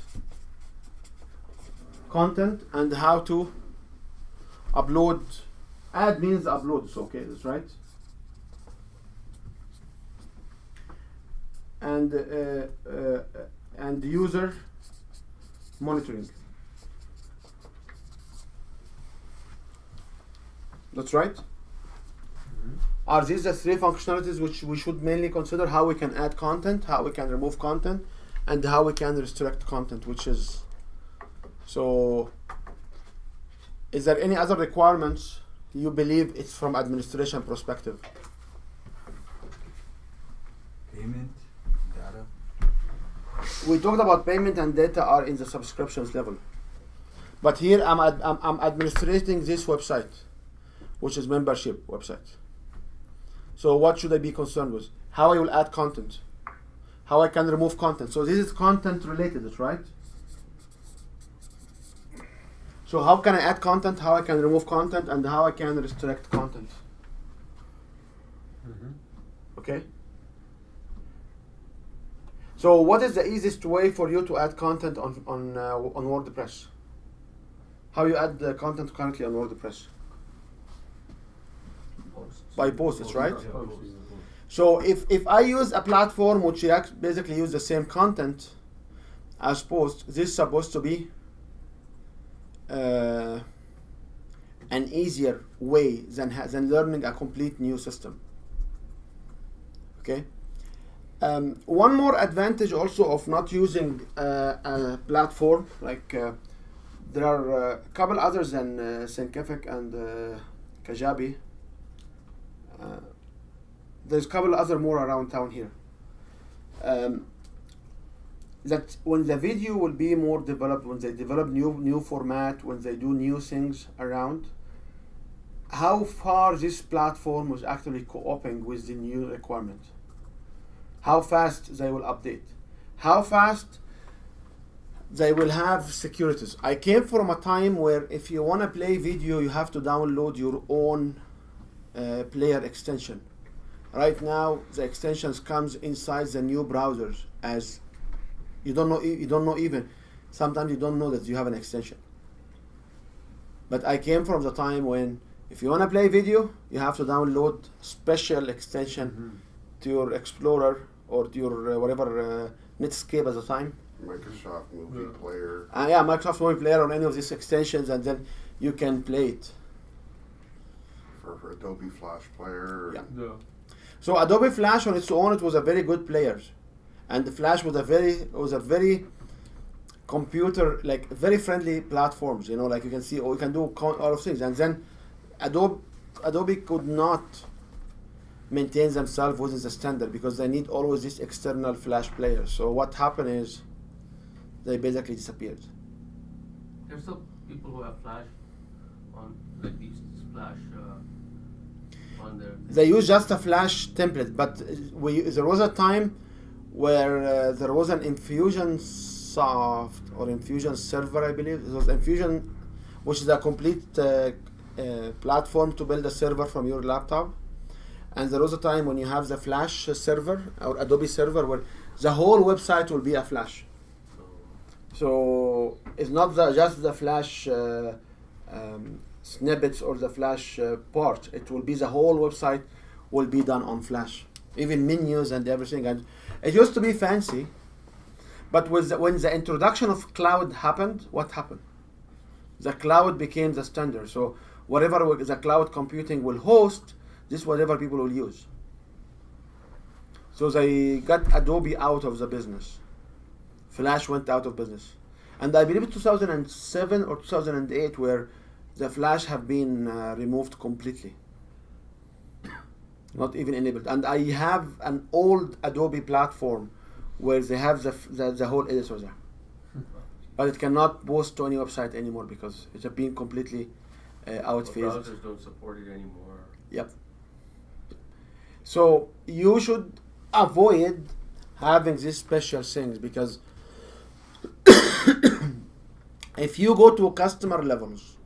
content, and how to upload. Add means upload, so okay, that's right. And user monitoring. That's right. Are these the three functionalities which we should mainly consider? How we can add content, how we can remove content, and how we can restrict content, which is So, is there any other requirements you believe it's from administration perspective? Payment, data. We talked about payment and data are in the subscriptions level, but here I'm administrating this website, which is membership website. So what should I be concerned with? How I will add content, how I can remove content. So this is content related, right? So how can I add content, how I can remove content, and how I can restrict content. Okay? So what is the easiest way for you to add content on WordPress? How you add the content currently on WordPress? Posts. By posts, right? Yeah, posts. So if I use a platform which basically use the same content as post, this is supposed to be an easier way than learning a complete new system. Okay. One more advantage also of not using a platform like there are a couple others than Thinkific and Kajabi. There's a couple other more around town here. That when the video will be more developed, when they develop new format, when they do new things around, how far this platform was actually co-oping with the new requirement, how fast they will update, how fast they will have securities. I came from a time where if you want to play video, you have to download your own player extension. Right now, the extensions comes inside the new browsers as you don't know even. Sometimes you don't know that you have an extension. But I came from the time when if you want to play video, you have to download special extension to your Explorer or to your whatever Netscape at the time. Microsoft Movie Player. Yeah, Microsoft Movie Player on any of these extensions, and then you can play it. For Adobe Flash Player. Yeah. Yeah. So Adobe Flash on its own, it was a very good player, and the Flash was a very computer very friendly platforms. You know, like you can see, or you can do all of things, and then Adobe could not maintain themselves within the standard because they need always this external Flash player. So what happened is they basically disappeared. There's still people who have Flash on, like these Flash on their. They use just a Flash template, but there was a time where there was an Infusionsoft or Infusion server, I believe. It was Infusion, which is a complete platform to build a server from your laptop. And there was a time when you have the Flash server or Adobe server where the whole website will be a Flash. So it's not just the Flash snippets or the Flash part. It will be the whole website will be done on Flash, even menus and everything. And it used to be fancy, but when the introduction of cloud happened, what happened? The cloud became the standard. So whatever the cloud computing will host, this is whatever people will use. So they got Adobe out of the business. Flash went out of business. And I believe 2007 or 2008 where the Flash have been removed completely. Not even enabled. And I have an old Adobe platform where they have the whole editor there. But it cannot post to any website anymore because it's been completely outphased. Browsers don't support it anymore. Yep. So you should avoid having these special things because if you go to customer levels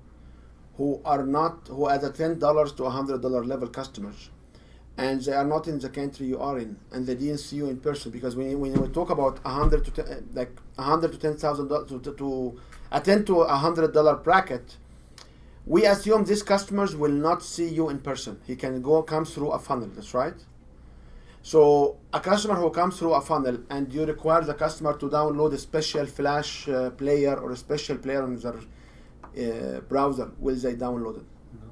who are at a $10 to $100 level customers, and they are not in the country you are in, and they didn't see you in person, because when we talk about $100 to $10,000 to a $10 to $100 bracket, we assume these customers will not see you in person. He can come through a funnel. That's right. So a customer who comes through a funnel and you require the customer to download a special Flash player or a special player on their browser, will they download it? No.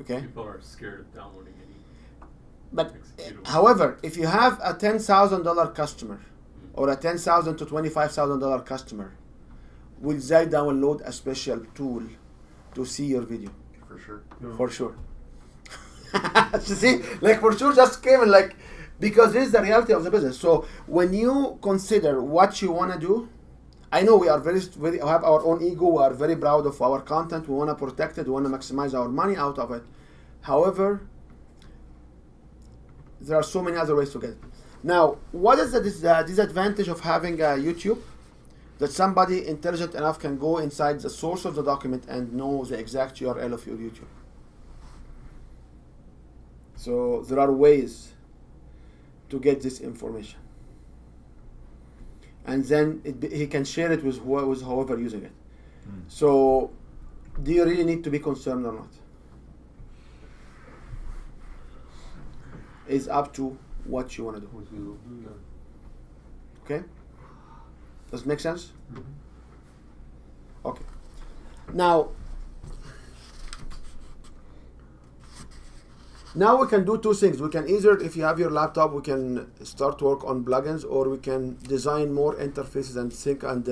Okay. People are scared of downloading any But executable. however, if you have a $10,000 customer or a $10,000 to $25,000 customer, will they download a special tool to see your video? For sure. For sure. You see, like for sure, just came in like, because this is the reality of the business. So when you consider what you want to do, I know we are very have our own ego. We are very proud of our content. We want to protect it. We want to maximize our money out of it. However, there are so many other ways to get it. Now, what is the disadvantage of having a YouTube? That somebody intelligent enough can go inside the source of the document and know the exact URL of your YouTube. So there are ways to get this information, and then he can share it with whoever using it. So, do you really need to be concerned or not? It's up to what you want to do. What we will do, Okay? Does it make sense? Okay. Now we can do two things. We can either, if you have your laptop, we can start work on plugins, or we can design more interfaces and think and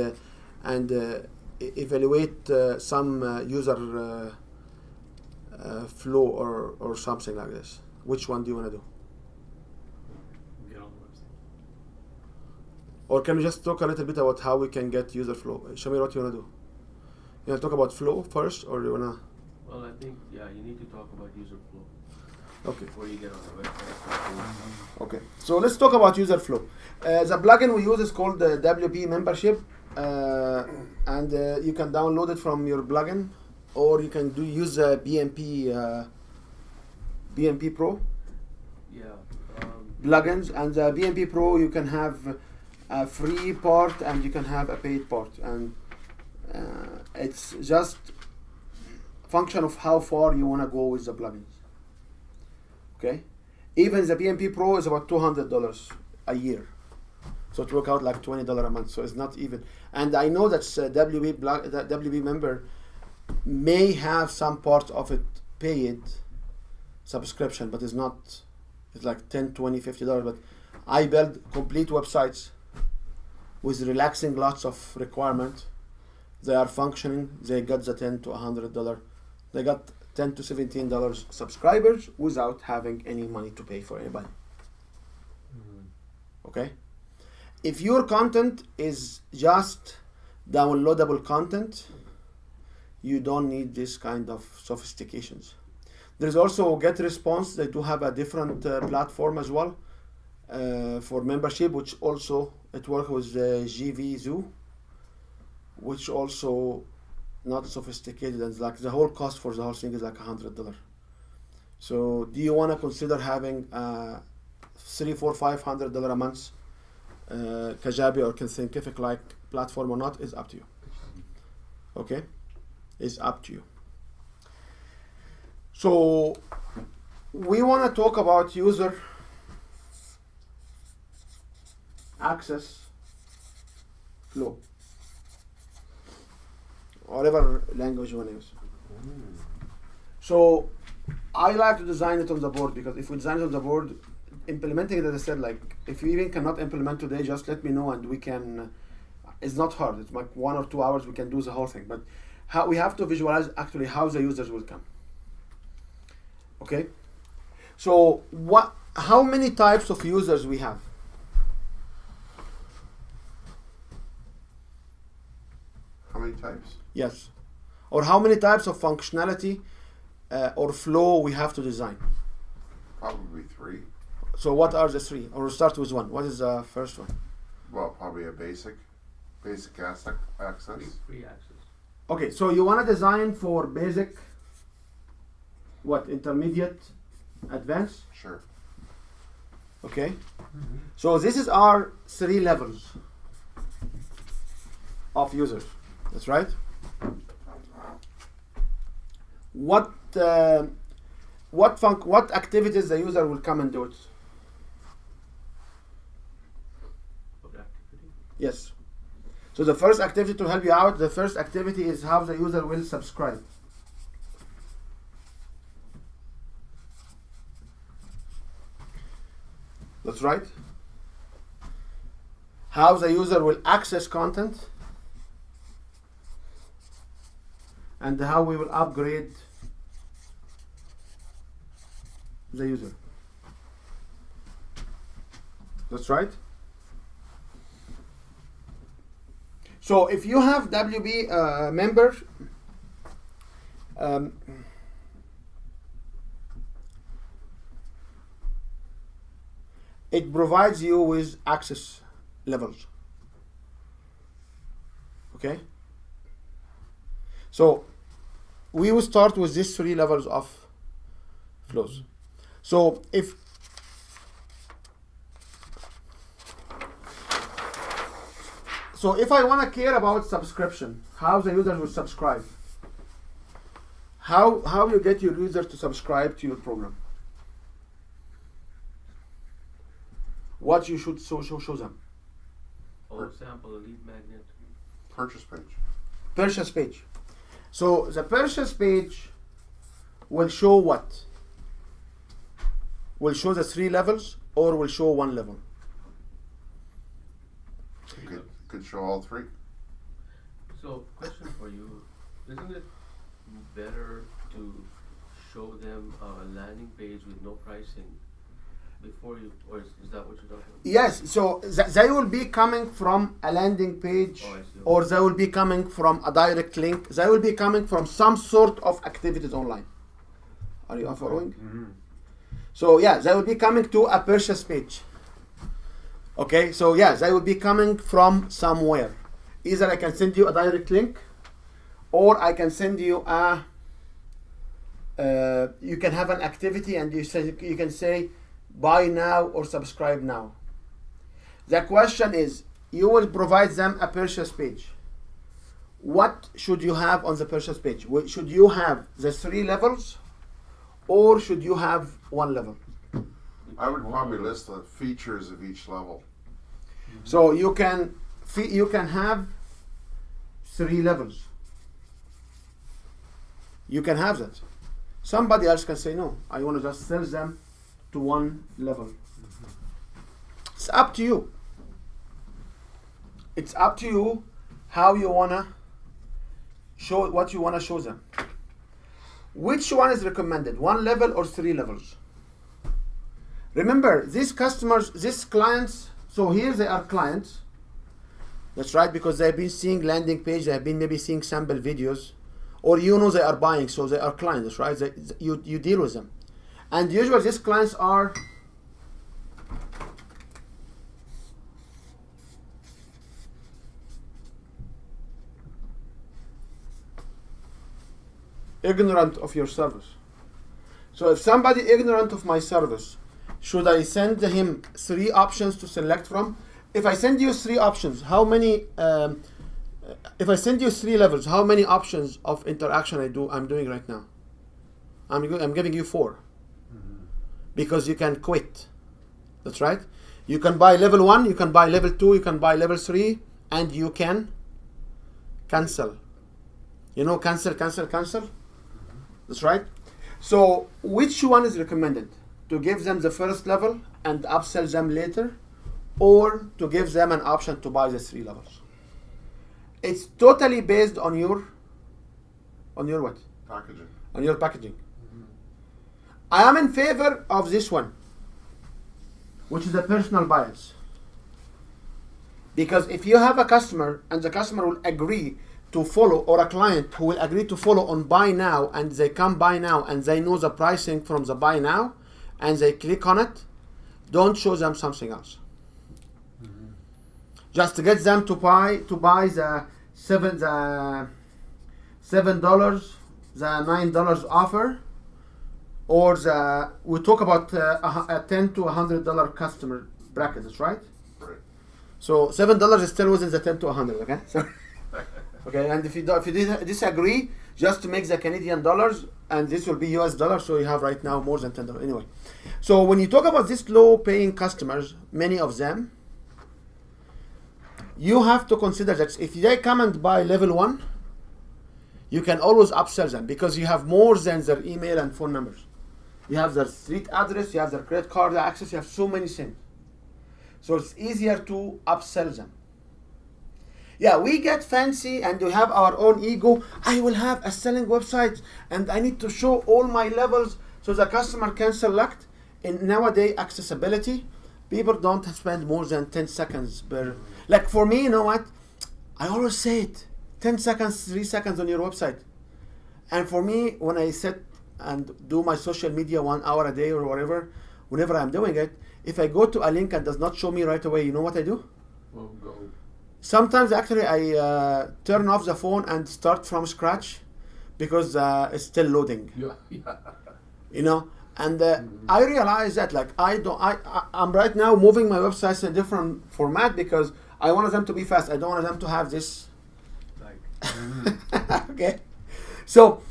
evaluate some user flow or something like this. Which one do you want to do? Get on the website. Or can we just talk a little bit about how we can get user flow? Shamir, what you want to do? You want to talk about flow first, or you want to? Well, I think, yeah, you need to talk about user flow Okay. before you get on the website. Okay. So let's talk about user flow. The plugin we use is called the WP Membership, and you can download it from your plugin, or you can use BMP Pro Yeah. plugins. And the BMP Pro, you can have a free part and you can have a paid part, and it's just function of how far you want to go with the plugins. Okay, even the BMP Pro is about $200 a year, so it works out like $20 a month. So it's not even. And I know that WP member may have some part of it paid subscription, but it's not. It's like $10, $20, $50. But I build complete websites with relaxing lots of requirement. They are functioning. They got the $10 to $100. They got $10 to $17 subscribers without having any money to pay for anybody. Okay? If your content is just downloadable content, you don't need this kind of sophistications. There's also GetResponse. They do have a different platform as well for membership, which also it works with GVZoo, which also not sophisticated, and like the whole cost for the whole thing is like $100. So do you want to consider having $300, $400, $500 a month Kajabi or Thinkific like platform or not? Is up to you. Okay, is up to you. So we want to talk about user access flow, whatever language you want to use. So I like to design it on the board, because if we design it on the board, implementing it, as I said, like if you even cannot implement today, just let me know and we can. It's not hard. It's like 1 or 2 hours we can do the whole thing. But how we have to visualize actually how the users will come. Okay. So how many types of users we have? How many types? Yes. Or how many types of functionality or flow we have to design? Probably 3. So what are the 3? Or we'll start with 1. What is the first one? Well, probably a basic access. Free access. Okay, so you want to design for basic, intermediate, advanced? Sure. Okay. So this is our 3 levels of users. That's right. What activities the user will come and do it? What activity? Yes. So the first activity, to help you out, the first activity is how the user will subscribe. That's right. how the user will access content, and how we will upgrade the user. That's right. So if you have WB member, it provides you with access levels. Okay. So we will start with these 3 levels of flows. So if I want to care about subscription, how the users will subscribe, how you get your user to subscribe to your program, what you should show them. For example, a lead magnet. Purchase page. Purchase page. So the purchase page will show what? Will show the 3 levels or will show 1 level? Could show all 3. So, question for you, isn't it better to show them a landing page with no pricing before you, or is that what you're talking about? Yes, so they will be coming from a landing page, Oh, I see. or they will be coming from a direct link. They will be coming from some sort of activities online. Are you following? Mm-hmm. So yeah, they will be coming to a purchase page. Okay, so yeah, they will be coming from somewhere. Either I can send you a direct link, or I can send you a. You can have an activity, and you can say, buy now or subscribe now. The question is, you will provide them a purchase page. What should you have on the purchase page? Should you have the 3 levels, or should you have 1 level? I would probably list the features of each level. So you can have 3 levels. You can have that. Somebody else can say, no, I want to just sell them to 1 level. It's up to you. It's up to you how you want to show, what you want to show them. Which one is recommended, 1 level or 3 levels? Remember, these customers, these clients, so here they are clients. That's right, because they've been seeing landing page, they have been maybe seeing sample videos, or they are buying, so they are clients, right? You deal with them. And usually these clients are ignorant of your service. So if somebody ignorant of my service, should I send him 3 options to select from? If I send you 3 options, how many? If I send you 3 levels, how many options of interaction I'm doing right now? I'm giving you 4, because you can quit. That's right. You can buy level 1, you can buy level 2, you can buy level 3, and you can cancel. Cancel. That's right. So which one is recommended? To give them the first level and upsell them later, or to give them an option to buy the 3 levels? It's totally based on your what? Packaging. On your packaging. I am in favor of this one, which is a personal bias. Because if you have a customer and the customer will agree to follow, or a client who will agree to follow on buy now, and they come buy now and they know the pricing from the buy now and they click on it, don't show them something else. Just to get them to buy the $7, the $9 offer, or we talk about a $10 to $100 customer bracket. That's right. Right. So $7 is still within the 10 to 100. Okay. So, okay. And if you disagree, just to make the Canadian dollars, and this will be US dollars, so you have right now more than $10. Anyway, so when you talk about these low-paying customers, many of them, you have to consider that if they come and buy level 1, you can always upsell them, because you have more than their email and phone numbers. You have their street address, you have their credit card access, you have so many things. So it's easier to upsell them. Yeah, we get fancy and we have our own ego. I will have a selling website and I need to show all my levels so the customer can select. In nowadays accessibility, people don't spend more than 10 seconds per. Like for me, you know what? I always say it 10 seconds, 3 seconds on your website. And for me, when I sit and do my social media 1 hour a day or whatever, whenever I'm doing it, if I go to a link and does not show me right away, you know what I do? Well, go. Sometimes actually I turn off the phone and start from scratch because it's still loading. Yeah, yeah. You know, and I realize that like I'm right now moving my websites in a different format because I wanted them to be fast. I don't want them to have this. Like, Okay, so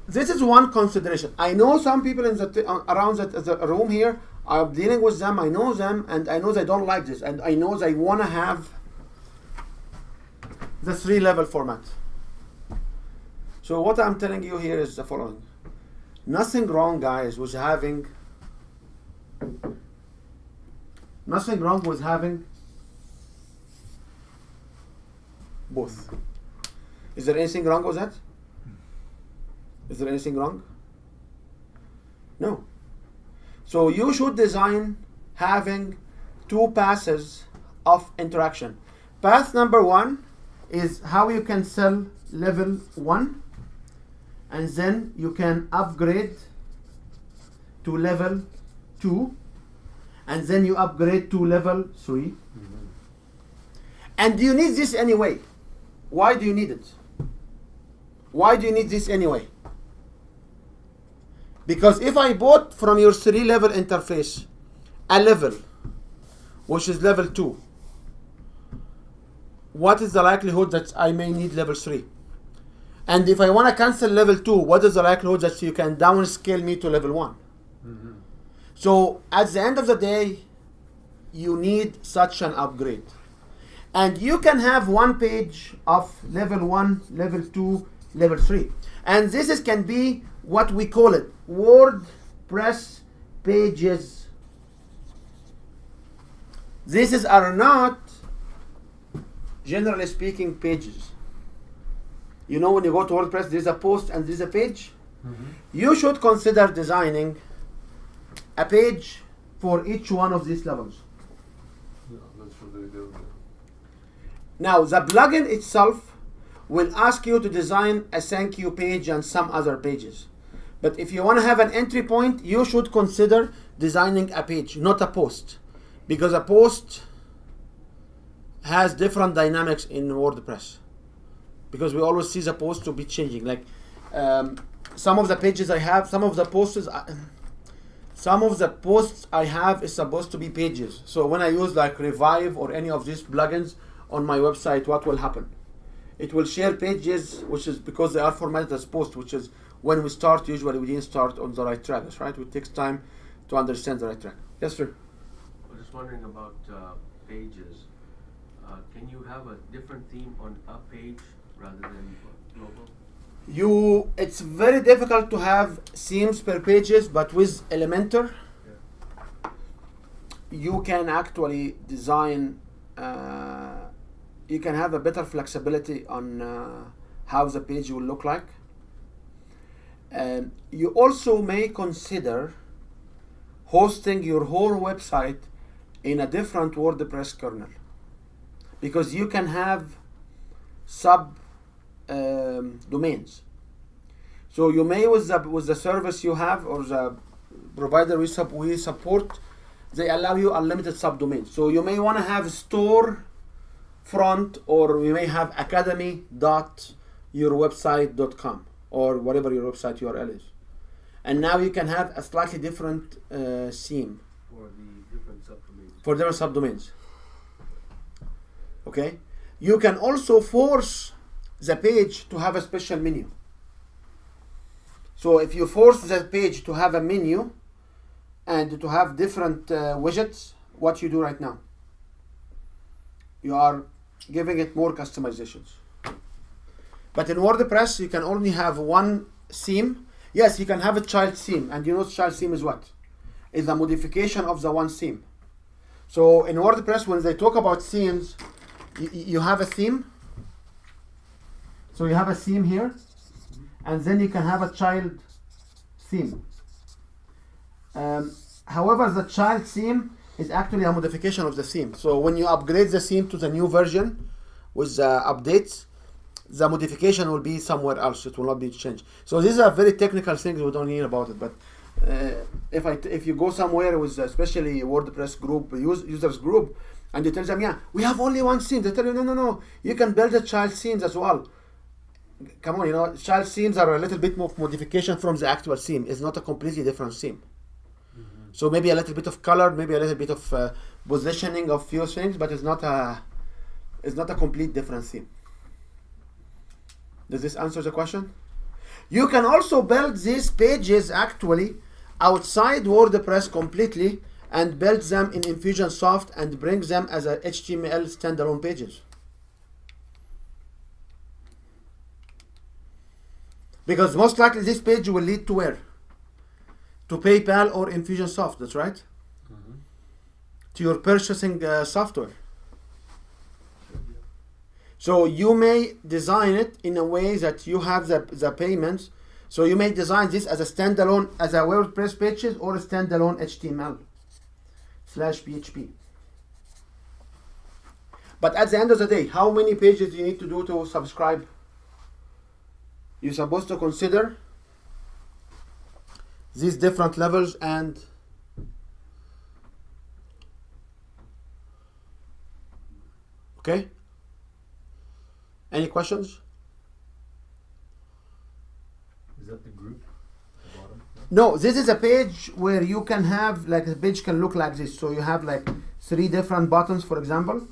this is one consideration. I know some people in around the room here. I'm dealing with them. I know them, and I know they don't like this, and I know they want to have the 3-level format. So what I'm telling you here is the following. Nothing wrong, guys, with having both. Is there anything wrong with that? Is there anything wrong? No. So you should design having 2 passes of interaction. Path number 1 is how you can sell level 1, and then you can upgrade to level 2, and then you upgrade to level 3. And you need this anyway. Why do you need it? Why do you need this anyway? Because if I bought from your 3-level interface a level, which is level 2, what is the likelihood that I may need level 3? And if I want to cancel level 2, what is the likelihood that you can downscale me to level 1? So at the end of the day, you need such an upgrade. And you can have 1 page of level 1, level 2, level 3. And this can be what we call it, WordPress pages. These are not, generally speaking, pages. You know, when you go to WordPress, there's a post and there's a page. You should consider designing a page for each one of these levels. Yeah, that's what they do. Now, the plugin itself will ask you to design a thank you page and some other pages. But if you want to have an entry point, you should consider designing a page, not a post. Because a post has different dynamics in WordPress. Because we always see the post to be changing. Like some of the pages I have, some of the posts I have is supposed to be pages. So when I use like Revive or any of these plugins on my website, what will happen? It will share pages, which is because they are formatted as posts, which is when we start, usually we didn't start on the right track. That's right. It takes time to understand the right track. Yes, sir. I was just wondering about pages. Can you have a different theme on a page rather than global? It's very difficult to have themes per pages, but with Elementor, you can actually design. You can have a better flexibility on how the page will look like. You also may consider hosting your whole website in a different WordPress kernel, because you can have sub domains. So you may with the service you have or the provider we support, they allow you unlimited subdomains. So you may want to have store front, or we may have academy.yourwebsite.com or whatever your website URL is. And now you can have a slightly different theme For the different subdomains. for different subdomains. Okay? You can also force the page to have a special menu. So if you force the page to have a menu and to have different widgets, what you do right now, you are giving it more customizations. But in WordPress, you can only have one theme. Yes, you can have a child theme, and you know child theme is what? Is a modification of the one theme. So in WordPress, when they talk about themes, you have a theme. So you have a theme here, and then you can have a child theme. However, the child theme is actually a modification of the theme. So when you upgrade the theme to the new version with the updates, the modification will be somewhere else. It will not be changed. So these are very technical things. We don't need about it. But if you go somewhere with especially WordPress group users group, and you tell them, yeah, we have only one theme, they tell you, no, you can build a child themes as well. Come on, child themes are a little bit more modification from the actual theme. It's not a completely different theme. So maybe a little bit of color, maybe a little bit of positioning of few things, but it's not a complete different theme. Does this answer the question? You can also build these pages actually outside WordPress completely and build them in Infusionsoft and bring them as a HTML standalone pages. Because most likely this page will lead to where? To PayPal or Infusionsoft, that's right? To your purchasing software. So you may design it in a way that you have the payments. So you may design this as a standalone, as a WordPress pages or a standalone HTML/PHP. But at the end of the day, how many pages do you need to do to subscribe? You're supposed to consider these different levels and okay. Any questions? Is that the group at the bottom? No, this is a page where you can have, like, the page can look like this. So you have like 3 different buttons, for example,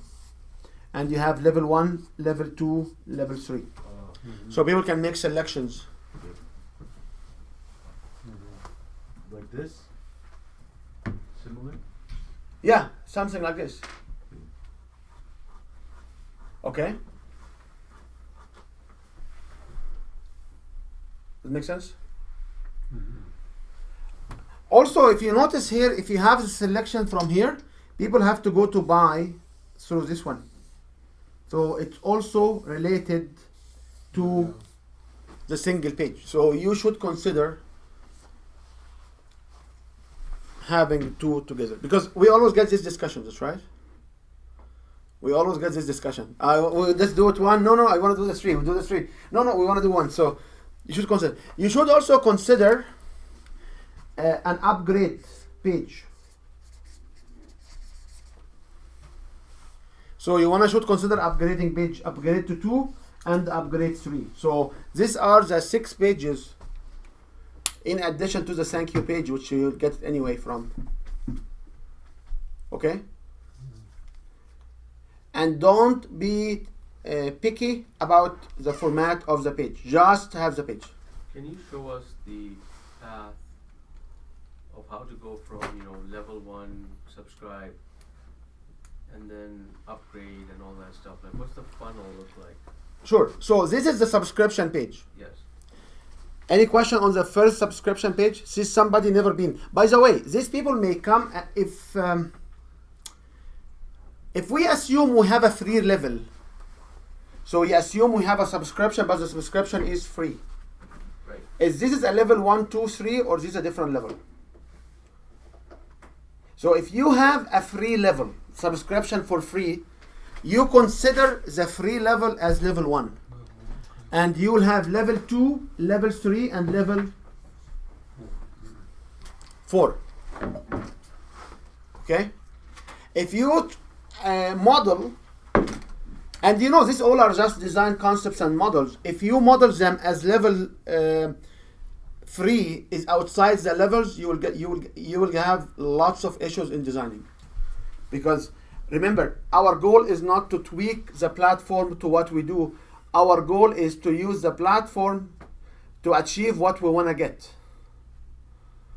and you have level 1, level 2, level 3. So people can make selections. Like this? Similar? Yeah, something like this. Okay. Does it make sense? Also, if you notice here, if you have the selection from here, people have to go to buy through this one. So it's also related to the single page. So you should consider having 2 together, because we always get this discussion, that's right? We always get this discussion. Let's do it 1. No, I want to do the 3. We'll do the 3. No, we want to do 1. So you should consider. You should also consider an upgrade page. So you should consider upgrading page, upgrade to 2 and upgrade 3. So these are the 6 pages in addition to the thank you page, which you'll get anyway from. Okay? And don't be picky about the format of the page. Just have the page. Can you show us the path of how to go from, level 1, subscribe, and then upgrade and all that stuff? Like, what's the funnel look like? Sure. So this is the subscription page. Yes. Any question on the first subscription page? See, somebody never been. By the way, these people may come if we assume we have a free level. So we assume we have a subscription, but the subscription is free. Right. Is this a level 1, 2, 3, or is this a different level? So if you have a free level, subscription for free, you consider the free level as level 1. And you will have level 2, level 3, and level 4. Okay? If you model, and these all are just design concepts and models. If you model them as level 3 is outside the levels, you will have lots of issues in designing. Because remember, our goal is not to tweak the platform to what we do. Our goal is to use the platform to achieve what we want to get.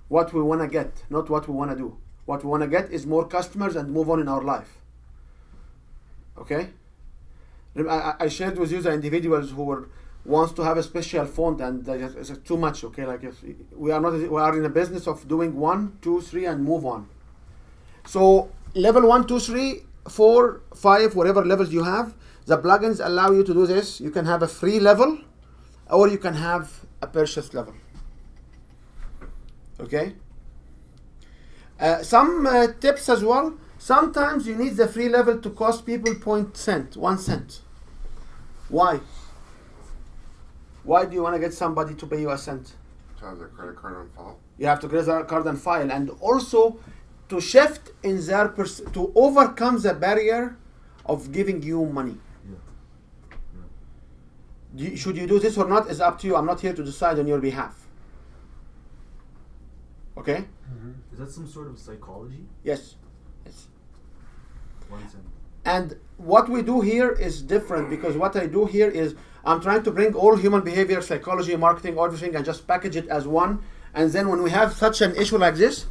What we want to get, not what we want to do. What we want to get is more customers and move on in our life. Okay? I shared with you the individuals who wants to have a special font, and it's too much. Okay, like we are in a business of doing 1, 2, 3 and move on. So level 1, 2, 3, 4, 5, whatever levels you have, the plugins allow you to do this. You can have a free level, or you can have a purchased level. Okay. Some tips as well. Sometimes you need the free level to cost people 1 cent. Why? Why do you want to get somebody to pay you a cent? To have their credit card on file. You have to get their card and file, and also to shift in their to overcome the barrier of giving you money. Should you do this or not is up to you. I'm not here to decide on your behalf. Okay? Is that some sort of psychology? Yes. Yes. 1 cent. And what we do here is different, because what I do here is I'm trying to bring all human behavior, psychology, marketing, everything, and just package it as one. And then when we have such an issue like this,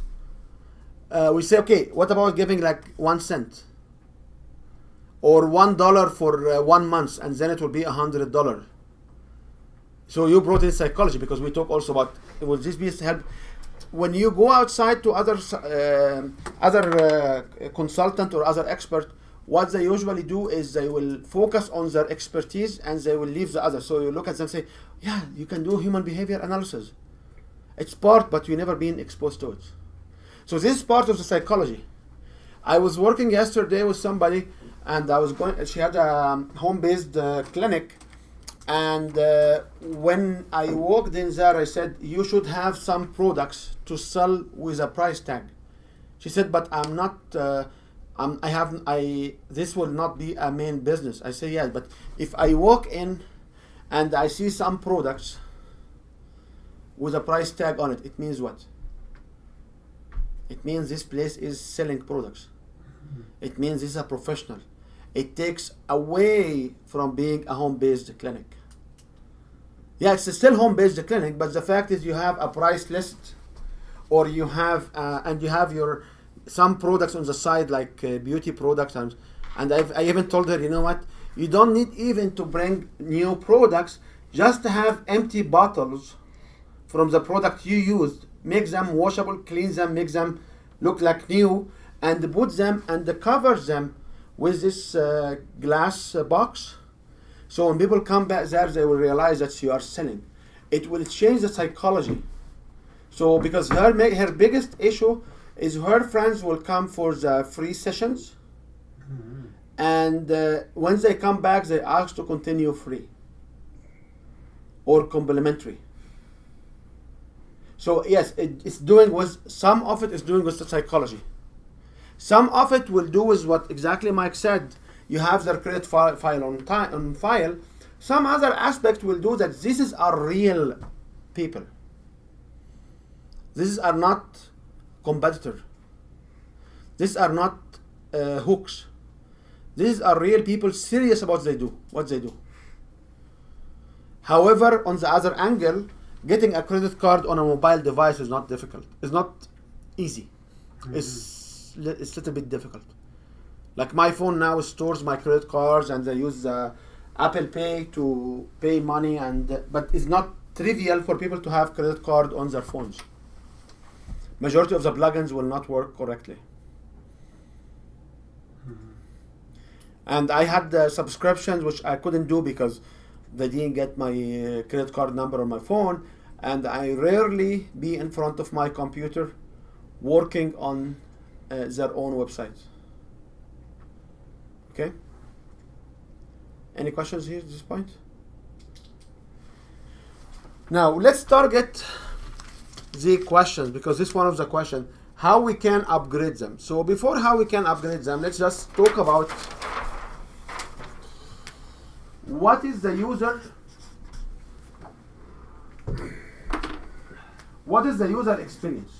we say, okay, what about giving like 1 cent? Or $1 for 1 month, and then it will be $100. So you brought in psychology, because we talk also about, will this be help? When you go outside to other consultant or other expert, what they usually do is they will focus on their expertise and they will leave the other. So you look at them and say, yeah, you can do human behavior analysis. It's part, but you've never been exposed to it. So this is part of the psychology. I was working yesterday with somebody, and she had a home-based clinic, and when I walked in there, I said, you should have some products to sell with a price tag. She said, but I'm not, this will not be a main business. I say, yes, but if I walk in and I see some products with a price tag on it, it means what? It means this place is selling products. It means this is a professional. It takes away from being a home-based clinic. Yeah, it's still home-based clinic, but the fact is you have a price list, or you have and you have your some products on the side, like beauty products, and I even told her, you know what, you don't need even to bring new products, just to have empty bottles from the product you used, make them washable, clean them, make them look like new, and put them and cover them with this glass box. So when people come back there, they will realize that you are selling. It will change the psychology. So because her biggest issue is her friends will come for the free sessions, and once they come back, they ask to continue free or complimentary. So yes, it's doing with, some of it is doing with the psychology. Some of it will do with what exactly Mike said. You have their credit file on file. Some other aspect will do that. These are real people. These are not competitor. These are not hooks. These are real people serious about what they do. However, on the other angle, getting a credit card on a mobile device is not difficult. It's not easy. It's a little bit difficult. Like my phone now stores my credit cards, and they use Apple Pay to pay money, but it's not trivial for people to have credit card on their phones. Majority of the plugins will not work correctly. And I had subscriptions which I couldn't do because they didn't get my credit card number on my phone, and I rarely be in front of my computer working on their own website. Okay? Any questions here at this point? Now let's target the questions, because this is one of the questions, how we can upgrade them. So before how we can upgrade them, let's just talk about what is the user experience.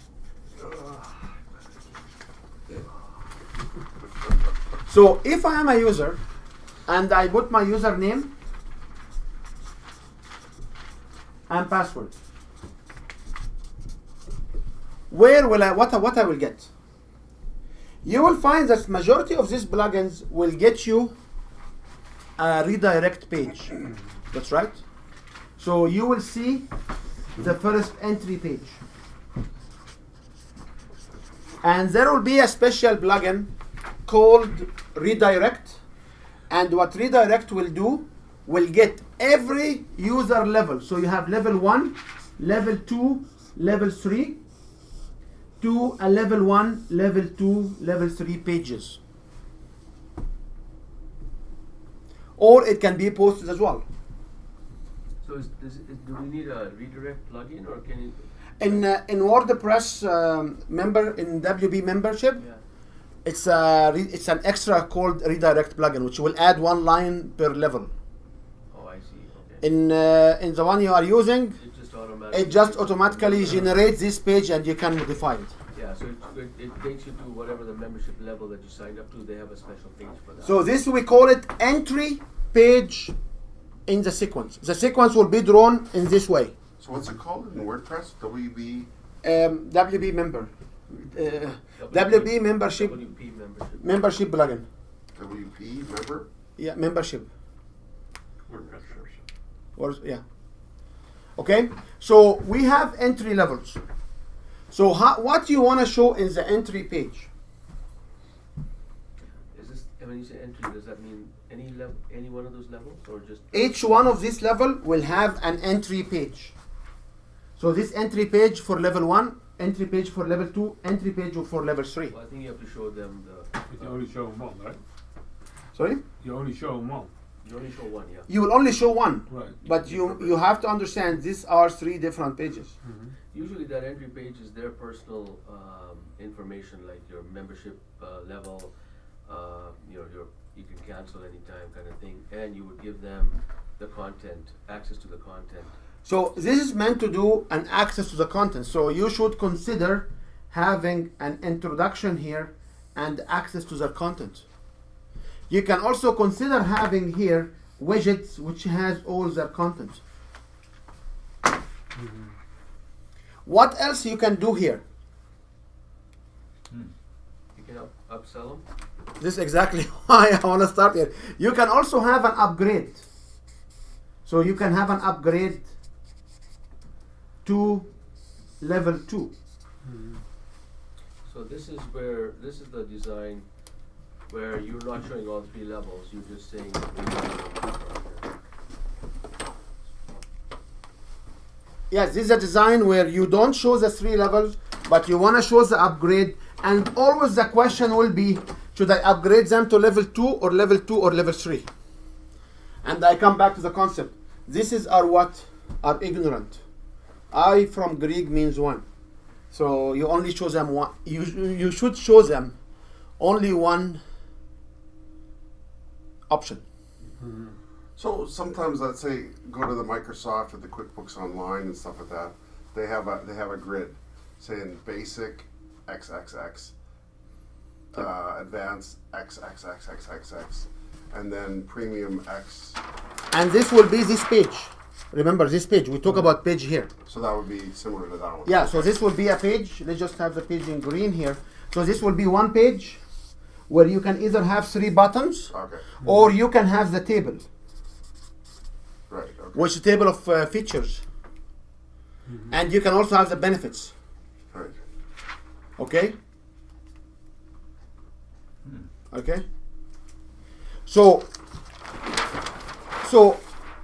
So if I am a user and I put my username and password, where will what I will get? You will find that majority of these plugins will get you a redirect page. That's right. So you will see the first entry page, and there will be a special plugin called redirect, and what redirect will do will get every user level. So you have level 1, level 2, level 3 to a level 1, level 2, level 3 pages. Or it can be posted as well. So do we need a redirect plugin, or can you? In WordPress member in WP membership, Yeah. it's an extra called redirect plugin, which will add one line per level. Oh, I see. Okay. In the one you are using, It just automatically. generates this page and you can modify it. Yeah. So it takes you to whatever the membership level that you signed up to. They have a special page for that. So this we call it entry page in the sequence. The sequence will be drawn in this way. So what's it called in WordPress? WB. WP member, WP membership membership. plugin. WP member. Yeah, membership. WordPress version. Or yeah. Okay, so we have entry levels. So what you want to show in the entry page? Is this, when you say entry, does that mean any level, any one of those levels, or just? Each one of this level will have an entry page. So this entry page for level 1, entry page for level 2, entry page for level 3. Well, I think you have to show them the. But you only show them one, right? Sorry? You only show them one. You only show one, yeah. You will only show one. Right. But you have to understand these are 3 different pages. Usually that entry page is their personal information, like your membership level, you can cancel anytime kind of thing, and you would give them the content, access to the content. So this is meant to do an access to the content. So you should consider having an introduction here and access to the content. You can also consider having here widgets which has all their content. What else you can do here? You can upsell them. This is exactly why I want to start here. You can also have an upgrade. So you can have an upgrade to level 2. So this is the design where you're not showing all 3 levels, you're just saying. Yes, this is a design where you don't show the 3 levels, but you want to show the upgrade, and always the question will be, should I upgrade them to level 2 or level 2 or level 3? And I come back to the concept. This is our what? Our ignorant. I from Greek means one. So you only show them one. You should show them only one option. So sometimes, let's say, go to the Microsoft or the QuickBooks Online and stuff like that. They have a grid saying basic XXX, advanced XXXXXX, and then premium X. And this will be this page. Remember this page. We talk about page here. So that would be similar to that one. Yeah, so this will be a page. Let's just have the page in green here. So this will be one page where you can either have 3 buttons Okay. or you can have the table, Right. Okay. which is a table of features. And you can also have the benefits. Right. Okay? Okay? So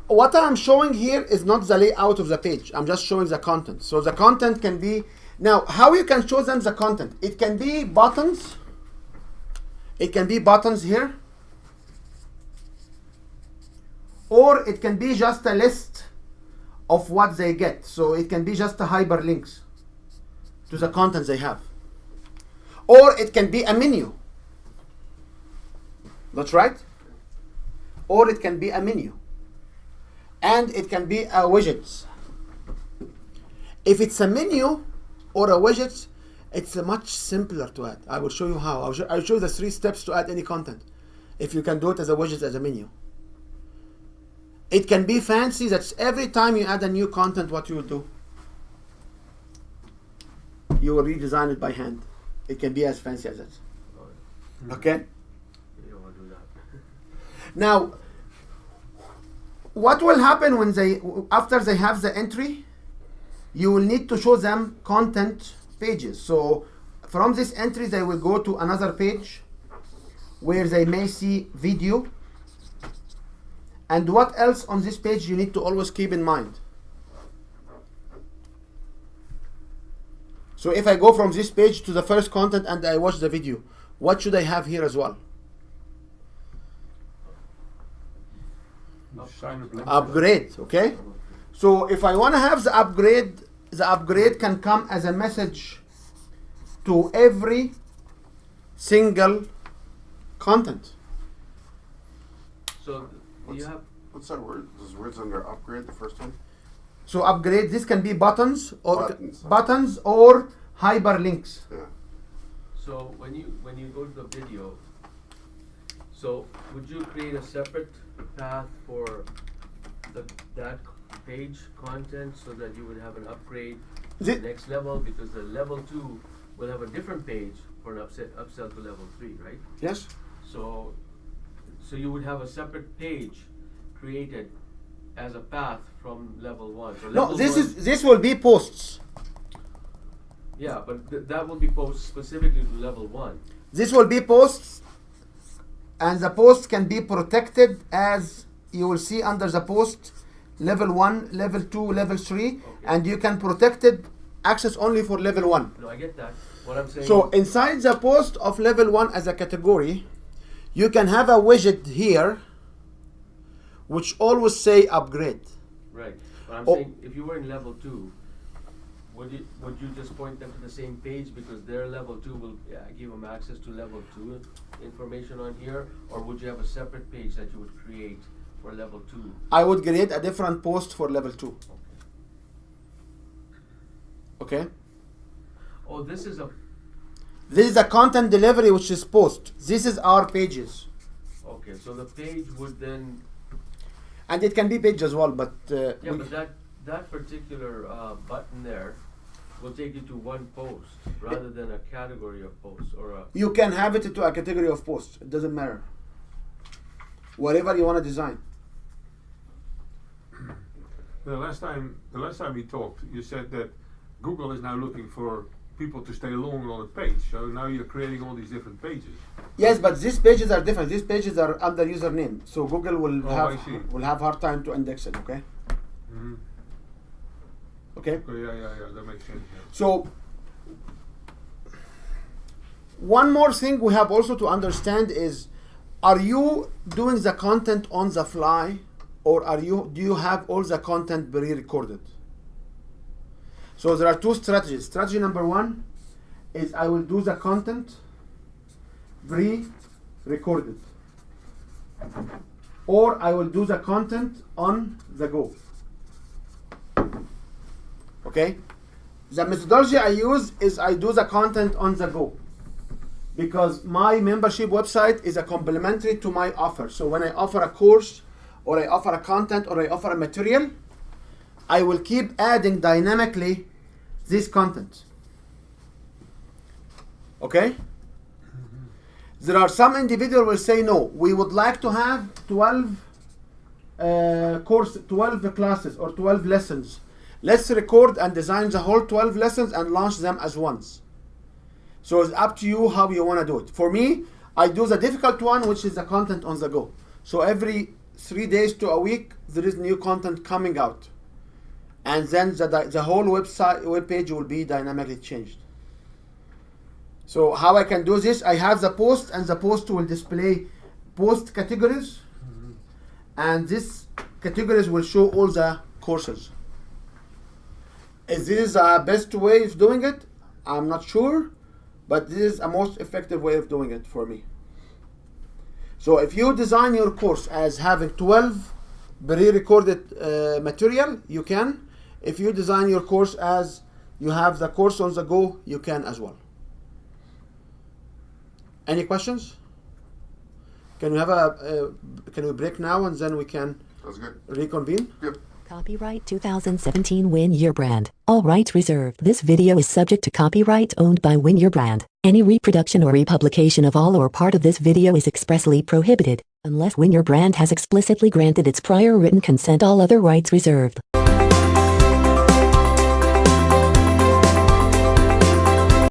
what I'm showing here is not the layout of the page. I'm just showing the content. So the content can be, now how you can show them the content? It can be buttons. It can be buttons here. Or it can be just a list of what they get. So it can be just a hyperlinks to the content they have. Or it can be a menu. That's right. Or it can be a menu. And it can be a widget. If it's a menu or a widget, it's much simpler to add. I will show you how. I'll show you the 3 steps to add any content. If you can do it as a widget, as a menu. It can be fancy. That's every time you add a new content, what you will do. You will redesign it by hand. It can be as fancy as that. Okay? You don't want to do that. Now, what will happen when after they have the entry? You will need to show them content pages. So from this entry, they will go to another page where they may see video. And what else on this page you need to always keep in mind? So if I go from this page to the first content and I watch the video, what should I have here as well? Sign up link. Upgrade, okay? So if I want to have the upgrade can come as a message to every single content. So you have, What's that word? Those words under upgrade, the first one? So upgrade, this can be buttons or Buttons. hyperlinks. Yeah. so when you go to the video, so would you create a separate path for that page content so that you would have an upgrade to the next level, because the level 2 will have a different page for an upsell to level 3, right? Yes? So you would have a separate page created as a path from level 1. So No, level this will be posts. Yeah, but that will be posted specifically to level 1. This will be posts, and the post can be protected, as you will see under the post, level 1, level 2, level 3, Okay. and you can protect it access only for level 1. No, I get that. What I'm saying. So inside the post of level 1 as a category, you can have a widget here which always say upgrade. Right. But I'm Oh. saying if you were in level 2, would you just point them to the same page because their level 2 will give them access to level 2 information on here, or would you have a separate page that you would create for level 2? I would create a different post for level 2. Okay? Oh, this is a. This is the content delivery, which is post. This is our pages. Okay, so the page would then. And it can be page as well, but Yeah, but that particular button there will take you to one post rather than a category of posts or a. you can have it to a category of posts. It doesn't matter. Whatever you want to design. The last time we talked, you said that Google is now looking for people to stay long on a page. So now you're creating all these different pages. Yes, but these pages are different. These pages are under username, so Google will I see. have hard time to index it. Okay. Mm-hmm. Okay. Okay, yeah, that makes sense. Yeah. So one more thing we have also to understand is, are you doing the content on the fly, or do you have all the content pre-recorded? So there are two strategies. Strategy number 1 is I will do the content pre-recorded, or I will do the content on the go. Okay? The methodology I use is I do the content on the go, because my membership website is a complementary to my offer. So when I offer a course, or I offer a content, or I offer a material, I will keep adding dynamically this content. Okay? There are some individuals will say, no, we would like to have 12 classes or 12 lessons. Let's record and design the whole 12 lessons and launch them as once. So it's up to you how you want to do it. For me, I do the difficult one, which is the content on the go. So every 3 days to a week, there is new content coming out. And then the whole web page will be dynamically changed. So how I can do this, I have the post, and the post will display post categories, and this categories will show all the courses. Is this the best way of doing it? I'm not sure, but this is a most effective way of doing it for me. So if you design your course as having 12 pre-recorded material, you can. If you design your course as you have the course on the go, you can as well. Any questions? Can we have can we break now, and then we can That's good. reconvene? Yep. Copyright 2017 Win Your Brand. All rights reserved. This video is subject to copyright owned by Win Your Brand. Any reproduction or republication of all or part of this video is expressly prohibited, unless Win Your Brand has explicitly granted its prior written consent. All other rights reserved.